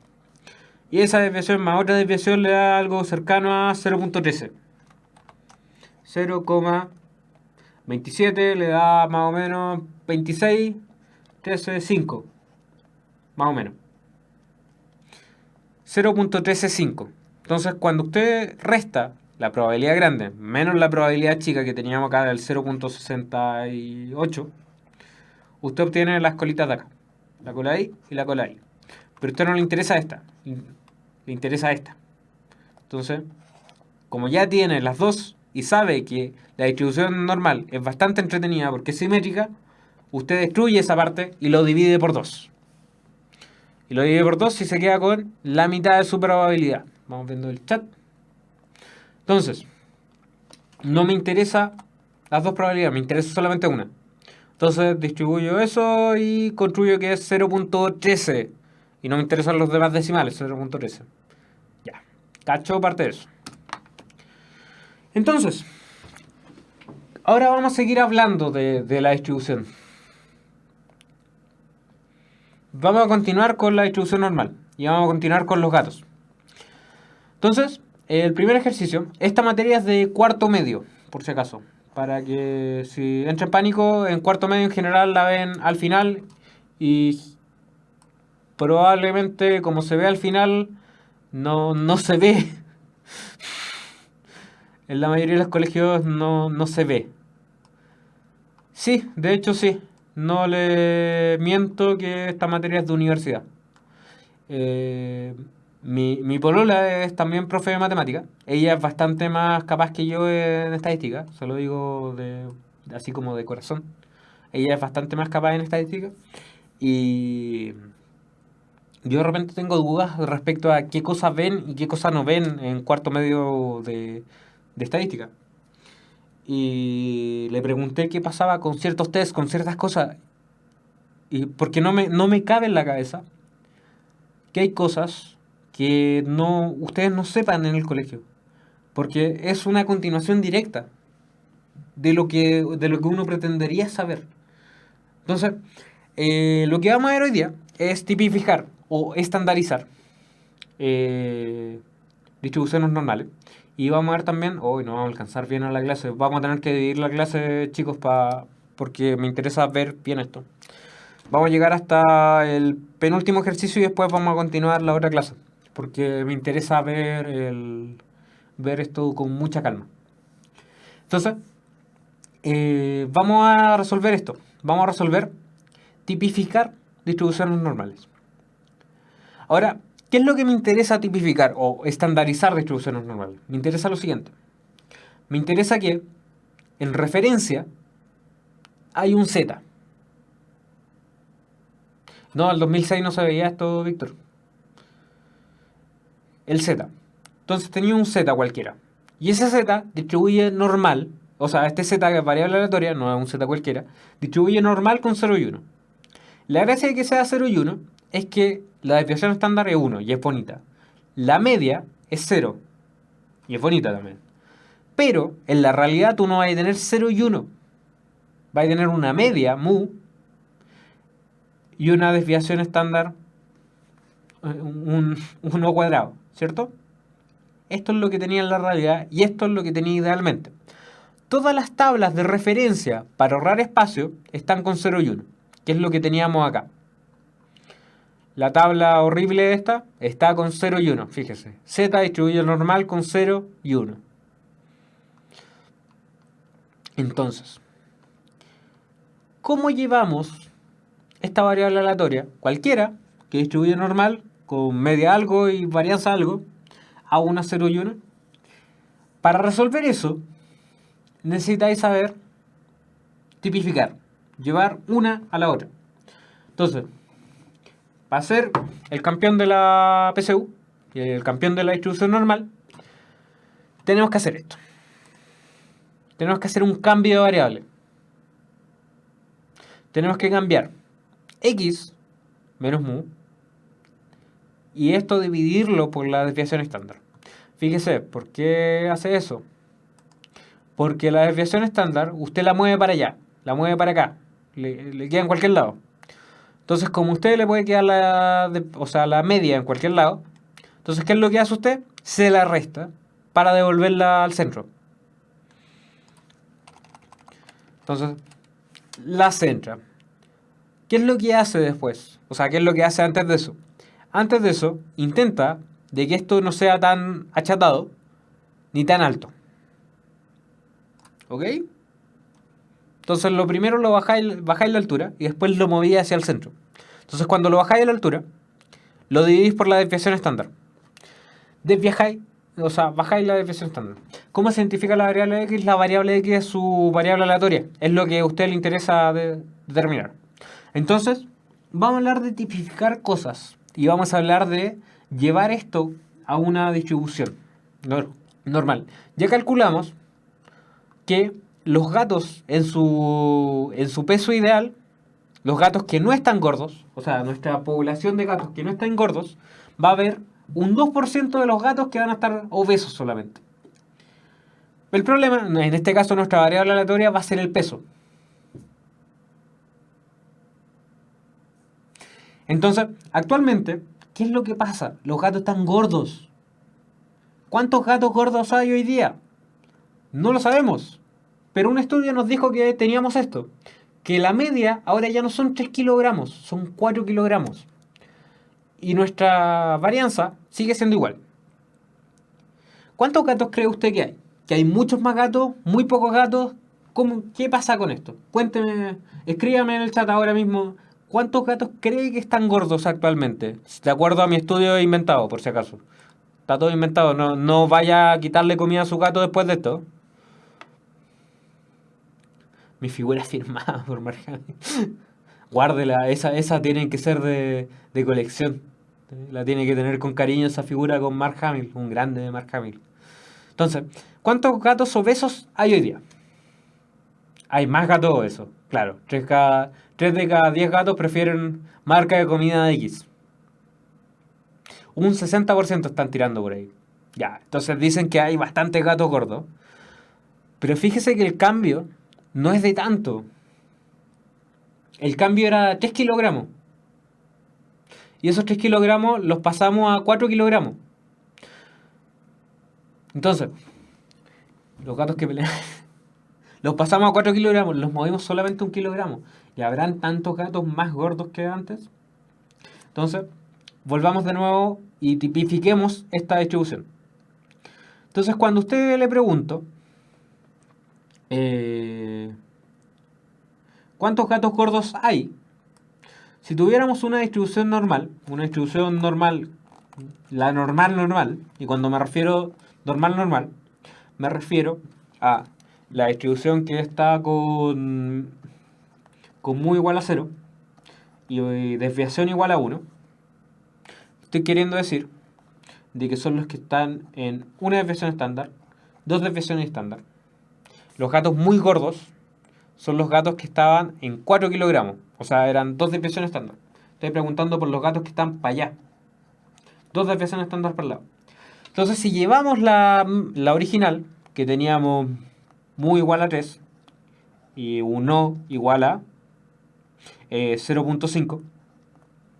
Y esa desviación más otra desviación le da algo cercano a 0.13. 0,27 le da más o menos 26, 13, 5. más o menos. 0.135. Entonces, cuando usted resta la probabilidad grande menos la probabilidad chica que teníamos acá del 0.68, usted obtiene las colitas de acá. La cola ahí y la cola ahí. Pero a usted no le interesa esta. Le interesa esta. Entonces, como ya tiene las dos y sabe que la distribución normal es bastante entretenida porque es simétrica, usted destruye esa parte y lo divide por 2. Y lo divide por 2 y se queda con la mitad de su probabilidad. Vamos viendo el chat. Entonces, no me interesa las dos probabilidades, me interesa solamente una. Entonces distribuyo eso y construyo que es 0.13. Y no me interesan los demás decimales, 0.13. Ya, cacho parte de eso. Entonces, ahora vamos a seguir hablando de la distribución. Vamos a continuar con la distribución normal. Y vamos a continuar con los gatos. Entonces, el primer ejercicio. Esta materia es de cuarto medio, por si acaso. Para que si entra en pánico, en cuarto medio en general la ven al final. Y probablemente, como se ve al final, no se ve. En la mayoría de los colegios no se ve. Sí, de hecho sí. No le miento que esta materia es de universidad. Mi polola es también profe de matemática. Ella es bastante más capaz que yo en estadística. Se lo digo así como de corazón. Ella es bastante más capaz en estadística. Y yo de repente tengo dudas respecto a qué cosas ven y qué cosas no ven en cuarto medio de estadística. Y le pregunté qué pasaba con ciertos tests, con ciertas cosas. Y porque no me cabe en la cabeza que hay cosas que ustedes no sepan en el colegio. Porque es una continuación directa de lo que uno pretendería saber. Entonces, lo que vamos a ver hoy día es tipificar o estandarizar distribuciones normales. Y vamos a ver también, hoy no vamos a alcanzar bien a la clase, vamos a tener que dividir la clase, chicos, porque me interesa ver bien esto. Vamos a llegar hasta el penúltimo ejercicio y después vamos a continuar la otra clase, porque me interesa ver esto con mucha calma. Entonces, vamos a resolver esto. Vamos a resolver tipificar distribuciones normales. Ahora, ¿qué es lo que me interesa tipificar o estandarizar distribuciones normales? Me interesa lo siguiente. Me interesa que en referencia hay un Z. No, el 2006 no se veía esto, Víctor. El Z. Entonces tenía un Z cualquiera. Y ese Z distribuye normal. O sea, este Z que es variable aleatoria, no es un Z cualquiera. Distribuye normal con 0 y 1. La gracia de que sea 0 y 1 es que la desviación estándar es 1 y es bonita. La media es 0 y es bonita también. Pero en la realidad tú no vas a tener 0 y 1. Vas a tener una media, mu, y una desviación estándar, un 1 cuadrado, ¿cierto? Esto es lo que tenía en la realidad y esto es lo que tenía idealmente. Todas las tablas de referencia para ahorrar espacio están con 0 y 1, que es lo que teníamos acá. La tabla horrible de esta está con 0 y 1, fíjese. Z distribuye normal con 0 y 1. Entonces, ¿cómo llevamos esta variable aleatoria, cualquiera, que distribuye normal con media algo y varianza algo, a una 0 y 1? Para resolver eso, necesitáis saber tipificar, llevar una a la otra. Entonces, para ser el campeón de la PSU y el campeón de la distribución normal, tenemos que hacer esto. Tenemos que hacer un cambio de variable. Tenemos que cambiar x menos mu y esto dividirlo por la desviación estándar. Fíjese, ¿por qué hace eso? Porque la desviación estándar usted la mueve para allá, la mueve para acá, le queda en cualquier lado. Entonces, como a usted le puede quedar la media en cualquier lado, entonces, ¿qué es lo que hace usted? Se la resta para devolverla al centro. Entonces, la centra. ¿Qué es lo que hace después? O sea, ¿qué es lo que hace antes de eso? Antes de eso, intenta de que esto no sea tan achatado ni tan alto. ¿Ok? Entonces lo primero lo bajáis la altura y después lo moví hacia el centro. Entonces cuando lo bajáis a la altura, lo dividís por la desviación estándar. Desviajáis, o sea, bajáis la desviación estándar. ¿Cómo se identifica la variable X? La variable X es su variable aleatoria. Es lo que a usted le interesa determinar. Entonces, vamos a hablar de tipificar cosas. Y vamos a hablar de llevar esto a una distribución normal. Ya calculamos que los gatos en su peso ideal, los gatos que no están gordos, o sea, nuestra población de gatos que no están gordos, va a haber un 2% de los gatos que van a estar obesos solamente. El problema, en este caso nuestra variable aleatoria va a ser el peso. Entonces, actualmente, ¿qué es lo que pasa? Los gatos están gordos. ¿Cuántos gatos gordos hay hoy día? No lo sabemos. Pero un estudio nos dijo que teníamos esto. Que la media ahora ya no son 3 kilogramos, son 4 kilogramos. Y nuestra varianza sigue siendo igual. ¿Cuántos gatos cree usted que hay? ¿Que hay muchos más gatos? ¿Muy pocos gatos? ¿Qué pasa con esto? Cuénteme, escríbame en el chat ahora mismo. ¿Cuántos gatos cree que están gordos actualmente? De acuerdo a mi estudio inventado, por si acaso. Está todo inventado. No vaya a quitarle comida a su gato después de esto. Mi figura firmada por Mark Hamill. Guárdela, esa tiene que ser de colección. La tiene que tener con cariño esa figura con Mark Hamill, un grande de Mark Hamill. Entonces, ¿cuántos gatos obesos hay hoy día? Hay más gatos obesos, claro. 3 de cada 10 gatos prefieren marca de comida X. Un 60% están tirando por ahí. Ya, entonces dicen que hay bastantes gatos gordos. Pero fíjese que el cambio no es de tanto. El cambio era 3 kilogramos. Y esos 3 kilogramos los pasamos a 4 kilogramos. Entonces, los gatos que pelean los pasamos a 4 kilogramos, los movimos solamente 1 kilogramo. ¿Y habrán tantos gatos más gordos que antes? Entonces, volvamos de nuevo y tipifiquemos esta distribución. Entonces, cuando a usted le pregunto ¿cuántos gatos gordos hay? Si tuviéramos una distribución normal, la normal, y cuando me refiero normal, me refiero a la distribución que está con mu igual a 0 y desviación igual a 1. Estoy queriendo decir de que son los que están en una desviación estándar, 2 desviaciones estándar. Los gatos muy gordos son los gatos que estaban en 4 kilogramos. O sea, eran 2 desviaciones estándar. Estoy preguntando por los gatos que están para allá. 2 desviaciones estándar para el lado. Entonces, si llevamos la original, que teníamos mu igual a 3 y 1 igual a 0.5,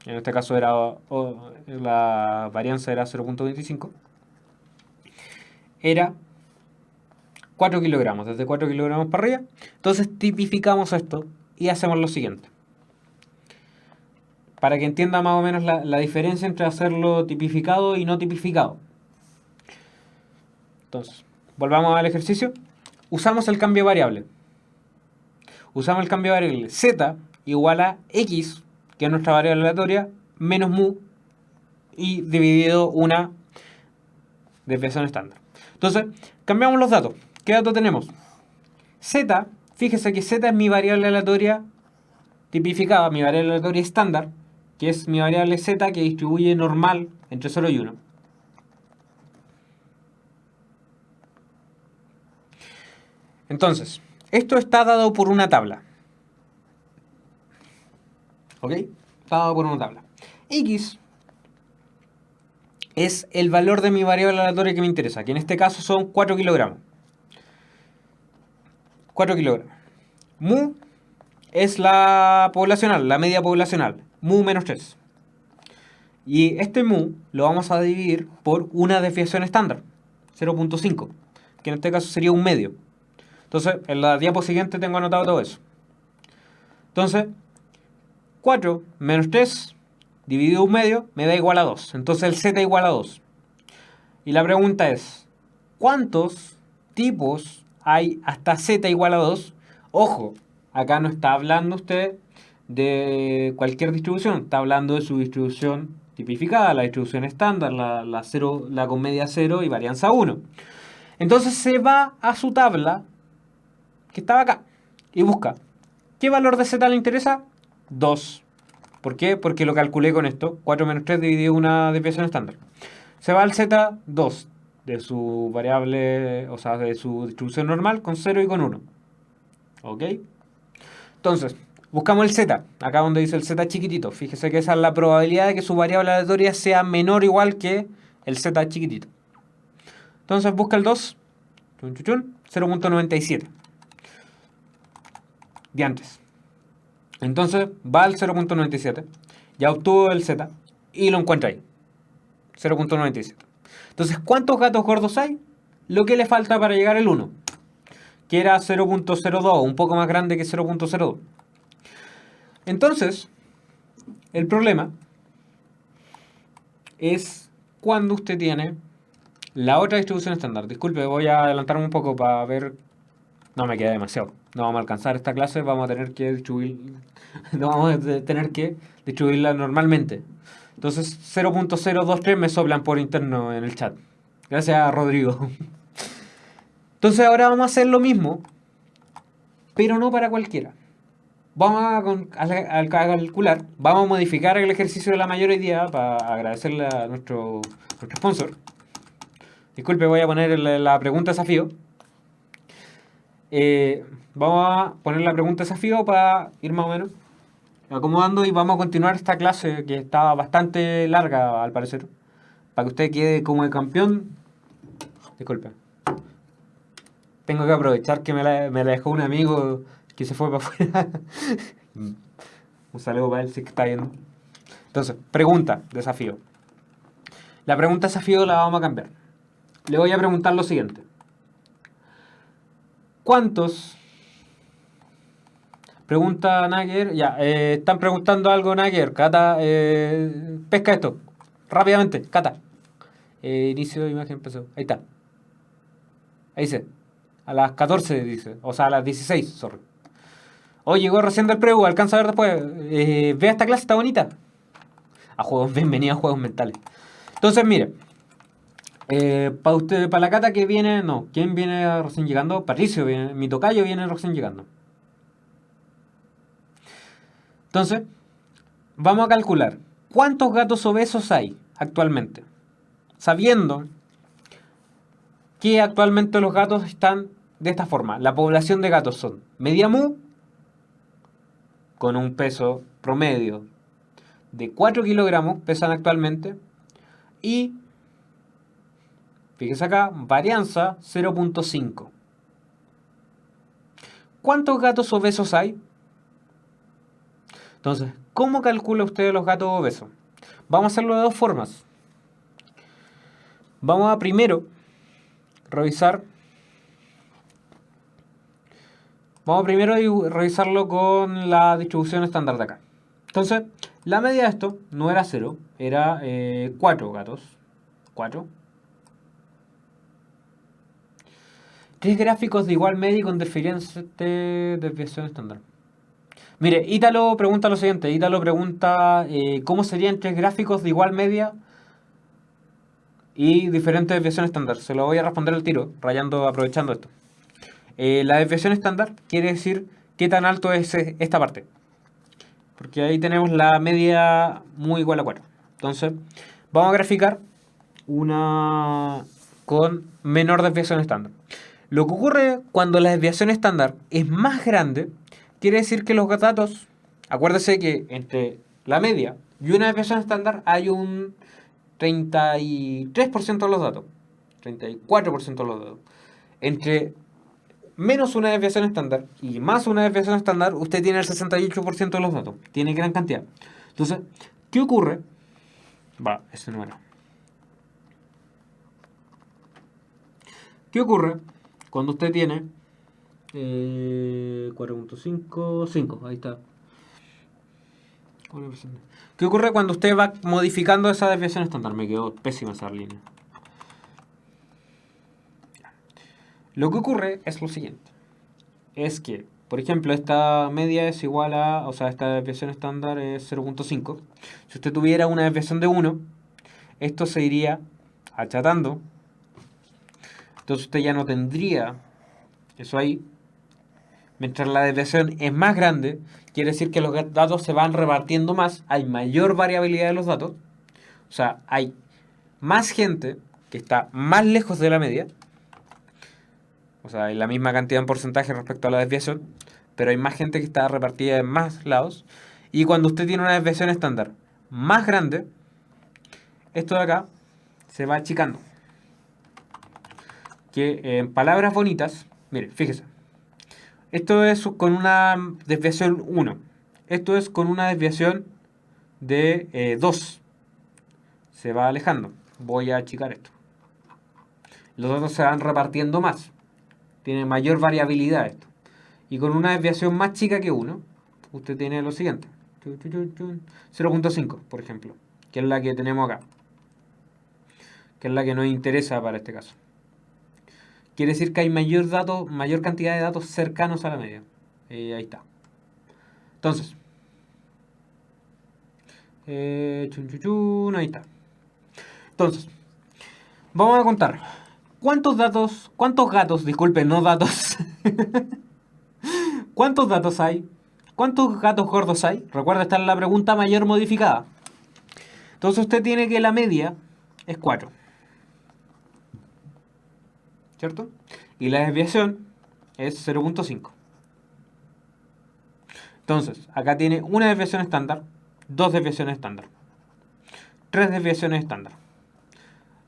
en este caso la varianza era 0.25, era 4 kilogramos, desde 4 kilogramos para arriba. Entonces tipificamos esto y hacemos lo siguiente. Para que entienda más o menos la diferencia entre hacerlo tipificado y no tipificado. Entonces, volvamos al ejercicio. Usamos el cambio variable. Usamos el cambio variable z igual a x, que es nuestra variable aleatoria, menos mu, y dividido una desviación estándar. Entonces, cambiamos los datos. ¿Qué dato tenemos? Z, fíjese que z es mi variable aleatoria tipificada, mi variable aleatoria estándar, que es mi variable z que distribuye normal entre 0 y 1. Entonces, esto está dado por una tabla. ¿Ok? Está dado por una tabla. X es el valor de mi variable aleatoria que me interesa, que en este caso son 4 kilogramos. 4 kilogramos. Mu es la poblacional, la media poblacional. Mu menos 3. Y este mu lo vamos a dividir por una desviación estándar, 0.5, que en este caso sería un medio. Entonces, en la diapo siguiente tengo anotado todo eso. Entonces, 4 menos 3 dividido un medio me da igual a 2. Entonces el z igual a 2. Y la pregunta es, ¿cuántos tipos hay hasta z igual a 2? Ojo, acá no está hablando usted de cualquier distribución, está hablando de su distribución tipificada, la distribución estándar, la con media 0 y varianza 1. Entonces se va a su tabla, que estaba acá, y busca, ¿qué valor de z le interesa? 2. ¿Por qué? Porque lo calculé con esto, 4 menos 3 dividido una desviación estándar. Se va al z2 de su variable, o sea, de su distribución normal con 0 y con 1. ¿Ok? Entonces, buscamos el z, acá donde dice el z chiquitito. Fíjese que esa es la probabilidad de que su variable aleatoria sea menor o igual que el z chiquitito. Entonces busca el 2, 0.97. De antes. Entonces va al 0.97, ya obtuvo el z y lo encuentra ahí. 0.97. Entonces, ¿cuántos gatos gordos hay? Lo que le falta para llegar al 1, que era 0.02, un poco más grande que 0.02. Entonces, el problema es cuando usted tiene la otra distribución estándar. Disculpe, voy a adelantarme un poco para ver. No me queda demasiado. No vamos a alcanzar esta clase, vamos a tener que distribuirla normalmente. Entonces 0.023 me soplan por interno en el chat. Gracias, Rodrigo. Entonces ahora vamos a hacer lo mismo, pero no para cualquiera. Vamos a calcular, vamos a modificar el ejercicio de la mayor hoy día para agradecerle a nuestro sponsor. Disculpe, voy a poner la pregunta desafío. Vamos a poner la pregunta desafío para ir más o menos acomodando y vamos a continuar esta clase que está bastante larga al parecer, para que usted quede como el campeón. Disculpe, tengo que aprovechar que me la dejó un amigo que se fue para afuera. Un saludo para él si está viendo. Entonces, pregunta desafío. La pregunta desafío la vamos a cambiar. Le voy a preguntar lo siguiente: ¿cuántos? Pregunta Nager. Ya, están preguntando algo Nager. Cata, pesca esto. Rápidamente, Cata. Inicio de imagen empezó. Ahí está. Ahí dice. A las 14 dice. O sea, a las 16, sorry. Hoy llegó recién del preu, alcanza a ver después. Vea esta clase, está bonita. Bienvenido a Juegos Mentales. Entonces, mire. Para usted, para la Cata que viene, no. ¿Quién viene recién llegando? Patricio, mi tocayo viene recién llegando. Entonces, vamos a calcular cuántos gatos obesos hay actualmente, sabiendo que actualmente los gatos están de esta forma. La población de gatos son media mu, con un peso promedio de 4 kilogramos, pesan actualmente, y fíjese acá, varianza 0.5. ¿Cuántos gatos obesos hay? Entonces, ¿cómo calcula usted los gatos obesos? Vamos a hacerlo de dos formas. Vamos a primero revisarlo con la distribución estándar de acá. Entonces, la media de esto no era 0, era 4 gatos. 4. 3 gráficos de igual media y con diferente desviación estándar. Mire, Ítalo pregunta lo siguiente. Ítalo pregunta ¿cómo serían 3 gráficos de igual media y diferente desviación estándar? Se lo voy a responder al tiro, aprovechando esto. La desviación estándar quiere decir qué tan alto es esta parte. Porque ahí tenemos la media muy igual a 4. Entonces, vamos a graficar una con menor desviación estándar. Lo que ocurre cuando la desviación estándar es más grande, quiere decir que los datos, acuérdese que entre la media y una desviación estándar hay un 33% de los datos, 34% de los datos. Entre menos una desviación estándar y más una desviación estándar, usted tiene el 68% de los datos. Tiene gran cantidad. Entonces, ¿qué ocurre? Ese número. ¿Qué ocurre cuando usted tiene 4.5, 5, ahí está. ¿Qué ocurre cuando usted va modificando esa desviación estándar? Me quedó pésima esa línea. Lo que ocurre es lo siguiente. Es que, por ejemplo, esta media es igual a... O sea, esta desviación estándar es 0.5. Si usted tuviera una desviación de 1, esto se iría achatando. Entonces usted ya no tendría eso ahí. Mientras la desviación es más grande, quiere decir que los datos se van repartiendo más, hay mayor variabilidad de los datos, o sea, hay más gente que está más lejos de la media, o sea, hay la misma cantidad en porcentaje respecto a la desviación, pero hay más gente que está repartida en más lados, y cuando usted tiene una desviación estándar más grande, esto de acá se va achicando. Que en palabras bonitas, mire, fíjese, esto es con una desviación 1. Esto es con una desviación de 2. Se va alejando. Voy a achicar esto. Los datos se van repartiendo más. Tiene mayor variabilidad esto. Y con una desviación más chica que 1, usted tiene lo siguiente. 0.5, por ejemplo. Que es la que tenemos acá. Que es la que nos interesa para este caso. Quiere decir que hay mayor cantidad de datos cercanos a la media. Ahí está. Entonces, ahí está. Entonces, vamos a contar. ¿Cuántos gatos, disculpen, no datos? ¿Cuántos datos hay? ¿Cuántos gatos gordos hay? Recuerda, esta es la pregunta mayor modificada. Entonces usted tiene que la media es 4. ¿Cierto? Y la desviación es 0.5. Entonces, acá tiene una desviación estándar, dos desviaciones estándar, tres desviaciones estándar,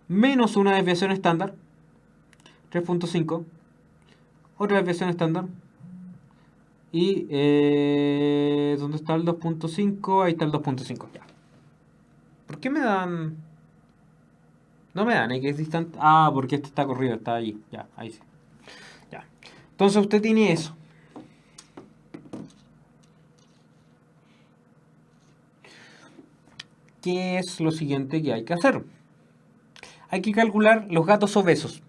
menos una desviación estándar, 3.5, otra desviación estándar, y ¿dónde está el 2.5? Ahí está el 2.5, ya. ¿Por qué me dan...? No me dan X distante. Ah, porque este está corrido, está allí. Ya, ahí sí. Ya. Entonces usted tiene eso. ¿Qué es lo siguiente que hay que hacer? Hay que calcular los gatos obesos.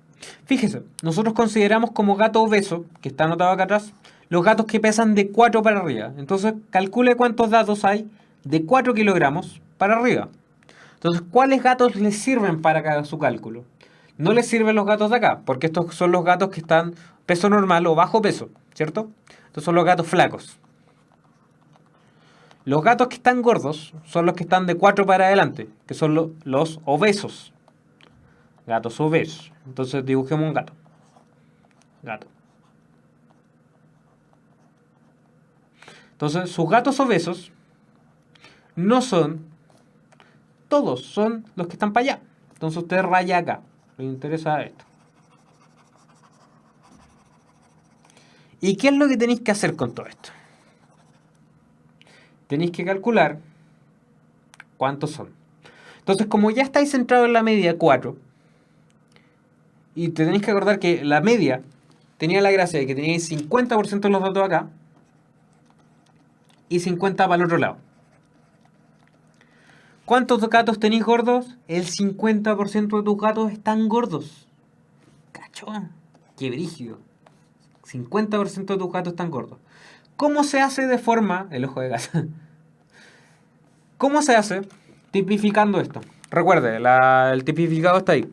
Fíjese, nosotros consideramos como gato obeso, que está anotado acá atrás, los gatos que pesan de 4 para arriba. Entonces, calcule cuántos datos hay de 4 kilogramos para arriba. Entonces, ¿cuáles gatos les sirven para que haga su cálculo? No les sirven los gatos de acá, porque estos son los gatos que están peso normal o bajo peso, ¿cierto? Estos son los gatos flacos. Los gatos que están gordos son los que están de 4 para adelante, que son los obesos. Gatos obesos. Entonces dibujemos un gato. Gato. Entonces, sus gatos obesos no son todos, son los que están para allá. Entonces usted raya acá. Le interesa esto. ¿Y qué es lo que tenéis que hacer con todo esto? Tenéis que calcular cuántos son. Entonces, como ya estáis centrados en la media 4, y te tenéis que acordar que la media tenía la gracia de que teníais 50% de los datos acá y 50% para el otro lado. ¿Cuántos gatos tenéis gordos? El 50% de tus gatos están gordos. Cachón. Qué brígido. 50% de tus gatos están gordos. ¿Cómo se hace de forma... El ojo de gato. ¿Cómo se hace? Tipificando esto. Recuerde, el tipificado está ahí.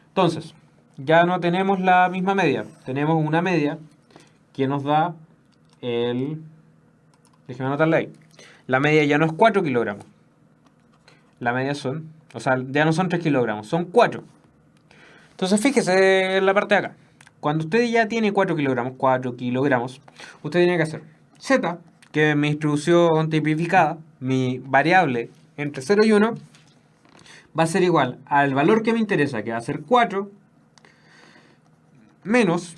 Entonces, ya no tenemos la misma media. Tenemos una media que nos da el... Déjeme anotarla ahí. La media ya no es 4 kilogramos. La media son... O sea, ya no son 3 kilogramos, son 4. Entonces, fíjese en la parte de acá. Cuando usted ya tiene 4 kilogramos, usted tiene que hacer Z, que es mi distribución tipificada, mi variable entre 0 y 1, va a ser igual al valor que me interesa, que va a ser 4, menos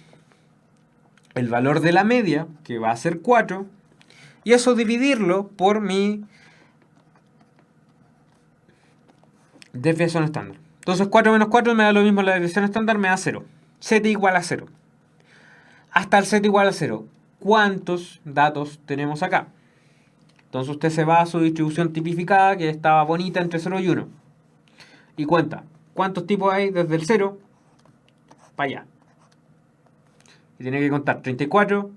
el valor de la media, que va a ser 4, y eso dividirlo por mi desviación estándar. Entonces 4 menos 4 me da lo mismo, la desviación estándar me da 0. Z igual a 0. Hasta el Z igual a 0. ¿Cuántos datos tenemos acá? Entonces usted se va a su distribución tipificada, que estaba bonita entre 0 y 1. Y cuenta, ¿cuántos tipos hay desde el 0 para allá? Y tiene que contar 34,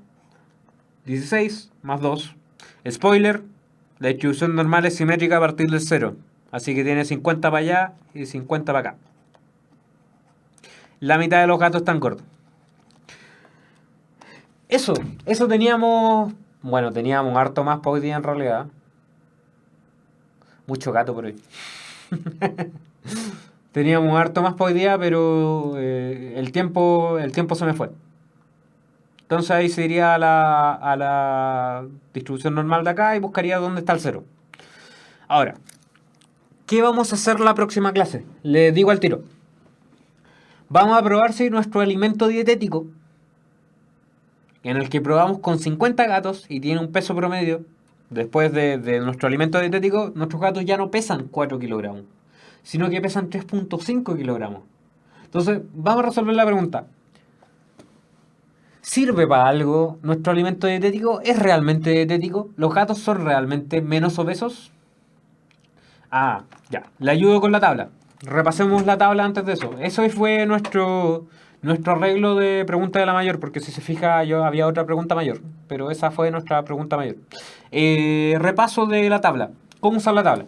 16, más 2. Spoiler, la distribución normal es simétrica a partir del 0. Así que tiene 50 para allá y 50 para acá. La mitad de los gatos están gordos. Eso teníamos... Bueno, teníamos harto más para hoy día en realidad. Mucho gato por hoy. Teníamos harto más para hoy día, pero el tiempo se me fue. Entonces ahí se iría a la distribución normal de acá y buscaría dónde está el 0. Ahora, ¿qué vamos a hacer la próxima clase? Les digo al tiro. Vamos a probar si nuestro alimento dietético, en el que probamos con 50 gatos y tiene un peso promedio, después de nuestro alimento dietético, nuestros gatos ya no pesan 4 kilogramos, sino que pesan 3.5 kilogramos. Entonces, vamos a resolver la pregunta. ¿Sirve para algo nuestro alimento dietético? ¿Es realmente dietético? ¿Los gatos son realmente menos obesos? Ah, ya. Le ayudo con la tabla. Repasemos la tabla antes de eso. Eso fue nuestro arreglo de pregunta de la mayor, porque si se fija, yo había otra pregunta mayor, pero esa fue nuestra pregunta mayor. Repaso de la tabla. ¿Cómo usar la tabla?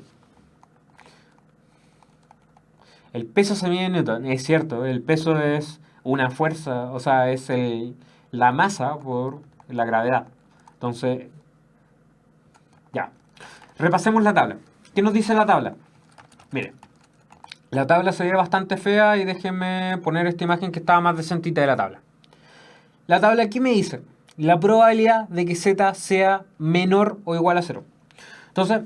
El peso se mide en Newton, es cierto, el peso es una fuerza, o sea, es la masa por la gravedad. Entonces, ya. Repasemos la tabla. ¿Qué nos dice la tabla? Mire, la tabla se ve bastante fea y déjenme poner esta imagen que estaba más decentita de la tabla. La tabla aquí me dice la probabilidad de que z sea menor o igual a 0. Entonces,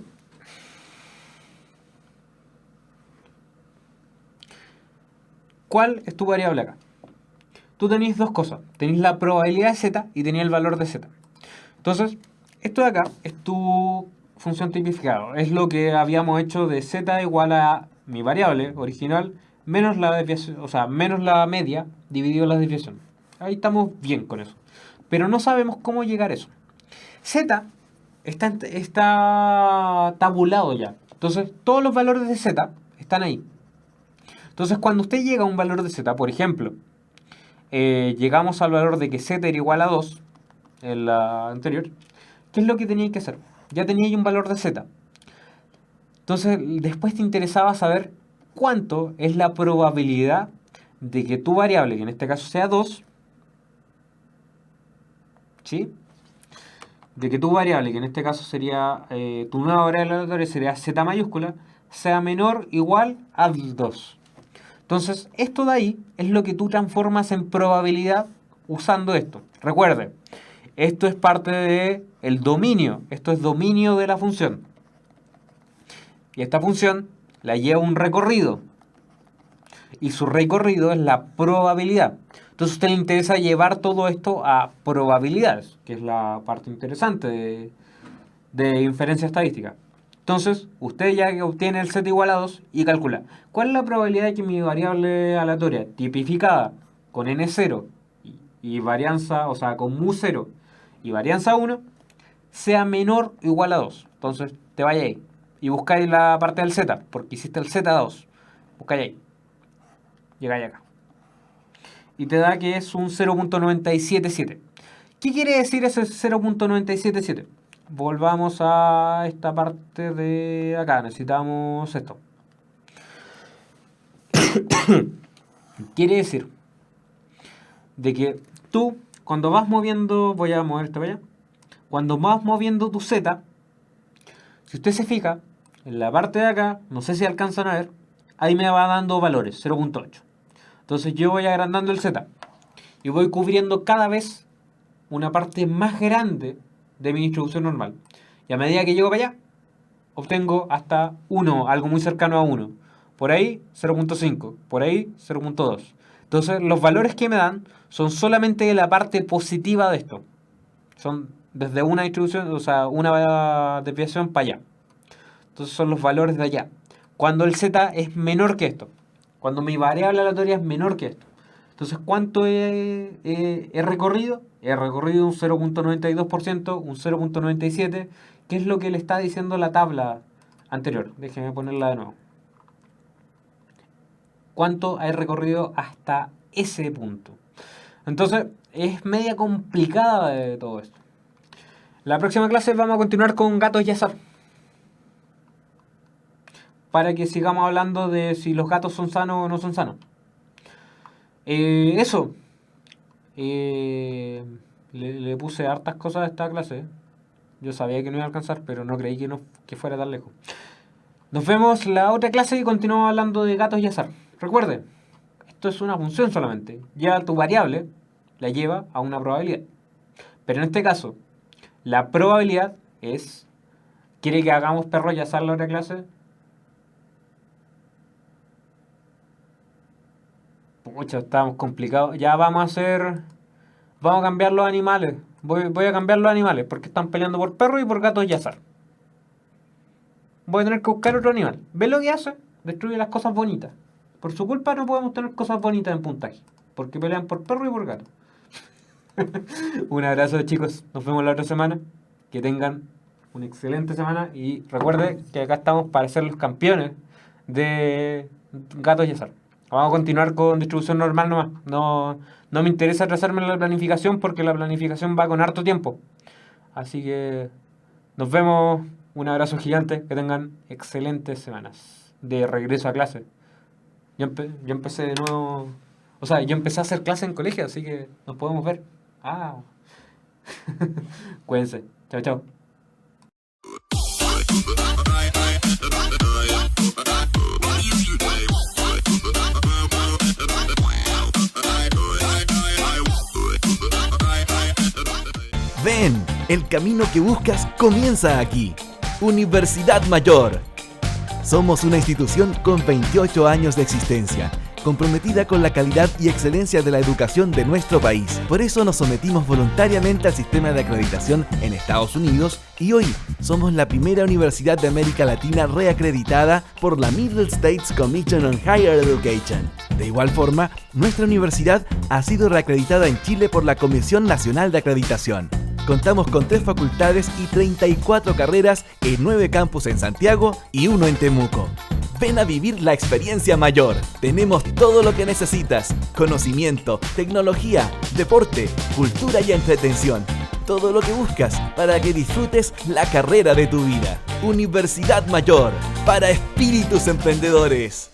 ¿cuál es tu variable acá? Tú tenéis dos cosas. Tenéis la probabilidad de z y tenéis el valor de z. Entonces, esto de acá es tu función tipificada. Es lo que habíamos hecho de z igual a mi variable original menos la desviación, o sea, menos la media dividido la desviación. Ahí estamos bien con eso. Pero no sabemos cómo llegar a eso. Z está tabulado ya. Entonces, todos los valores de z están ahí. Entonces, cuando usted llega a un valor de z, por ejemplo, llegamos al valor de que z era igual a 2 en la anterior, ¿qué es lo que teníais que hacer? Ya teníais un valor de z. Entonces, después te interesaba saber cuánto es la probabilidad de que tu variable, que en este caso sea 2, ¿sí? De que tu variable, que en este caso sería tu nueva variable aleatoria, sería z mayúscula, sea menor o igual a 2. Entonces, esto de ahí es lo que tú transformas en probabilidad usando esto. Recuerde, esto es parte del dominio. Esto es dominio de la función. Y esta función la lleva un recorrido. Y su recorrido es la probabilidad. Entonces a usted le interesa llevar todo esto a probabilidades, que es la parte interesante de inferencia estadística. Entonces, usted ya que obtiene el z igual a 2 y calcula cuál es la probabilidad de que mi variable aleatoria tipificada con n0 y varianza, o sea, con mu0 y varianza 1 sea menor o igual a 2. Entonces, te vaya ahí y buscáis la parte del z, porque hiciste el z2. Buscáis ahí. Llegáis acá. Y te da que es un 0.977. ¿Qué quiere decir ese 0.977? Volvamos a esta parte de acá. Necesitamos esto. Quiere decir de que tú, cuando vas moviendo, voy a mover esto para allá, cuando vas moviendo tu z, si usted se fija, en la parte de acá, no sé si alcanzan a ver, ahí me va dando valores, 0.8. Entonces yo voy agrandando el z y voy cubriendo cada vez una parte más grande de mi distribución normal. Y a medida que llego para allá, obtengo hasta 1, algo muy cercano a 1. Por ahí 0.5, por ahí 0.2. Entonces los valores que me dan son solamente de la parte positiva de esto. Son desde una distribución, o sea, una desviación para allá. Entonces son los valores de allá. Cuando el z es menor que esto. Cuando mi variable aleatoria es menor que esto. Entonces, ¿cuánto he recorrido? He recorrido un 0.92%, un 0.97% ¿Qué es lo que le está diciendo la tabla anterior? Déjeme ponerla de nuevo. ¿Cuánto hay recorrido hasta ese punto? Entonces, es media complicada de todo esto. La próxima clase vamos a continuar con gatos y azar. Para que sigamos hablando de si los gatos son sanos o no son sanos. Eso. Le puse hartas cosas a esta clase. Yo sabía que no iba a alcanzar, pero no creí que fuera tan lejos. Nos vemos la otra clase y continuamos hablando de gatos y azar. Recuerde, esto es una función solamente. Ya tu variable la lleva a una probabilidad. Pero en este caso, la probabilidad es... ¿Quiere que hagamos perro y azar la otra clase? Pucha, estamos complicados. Ya vamos a hacer... Vamos a cambiar los animales. Voy a cambiar los animales porque están peleando por perros y por gatos y azar. Voy a tener que buscar otro animal. ¿Ves lo que hace? Destruye las cosas bonitas. Por su culpa no podemos tener cosas bonitas en puntaje. Porque pelean por perro y por gato. Un abrazo, chicos. Nos vemos la otra semana. Que tengan una excelente semana. Y recuerde que acá estamos para ser los campeones de gatos y azar. Vamos a continuar con distribución normal nomás. No me interesa atrasarme en la planificación porque la planificación va con harto tiempo. Así que nos vemos. Un abrazo gigante. Que tengan excelentes semanas de regreso a clase. Yo empecé de nuevo... O sea, yo empecé a hacer clase en colegio, así que nos podemos ver. Ah. Cuídense. Chao, chao. Ven, el camino que buscas comienza aquí. Universidad Mayor. Somos una institución con 28 años de existencia, comprometida con la calidad y excelencia de la educación de nuestro país. Por eso nos sometimos voluntariamente al sistema de acreditación en Estados Unidos y hoy somos la primera universidad de América Latina reacreditada por la Middle States Commission on Higher Education. De igual forma, nuestra universidad ha sido reacreditada en Chile por la Comisión Nacional de Acreditación. Contamos con 3 facultades y 34 carreras en 9 campus en Santiago y 1 en Temuco. Ven a vivir la experiencia mayor. Tenemos todo lo que necesitas: conocimiento, tecnología, deporte, cultura y entretención. Todo lo que buscas para que disfrutes la carrera de tu vida. Universidad Mayor, para espíritus emprendedores.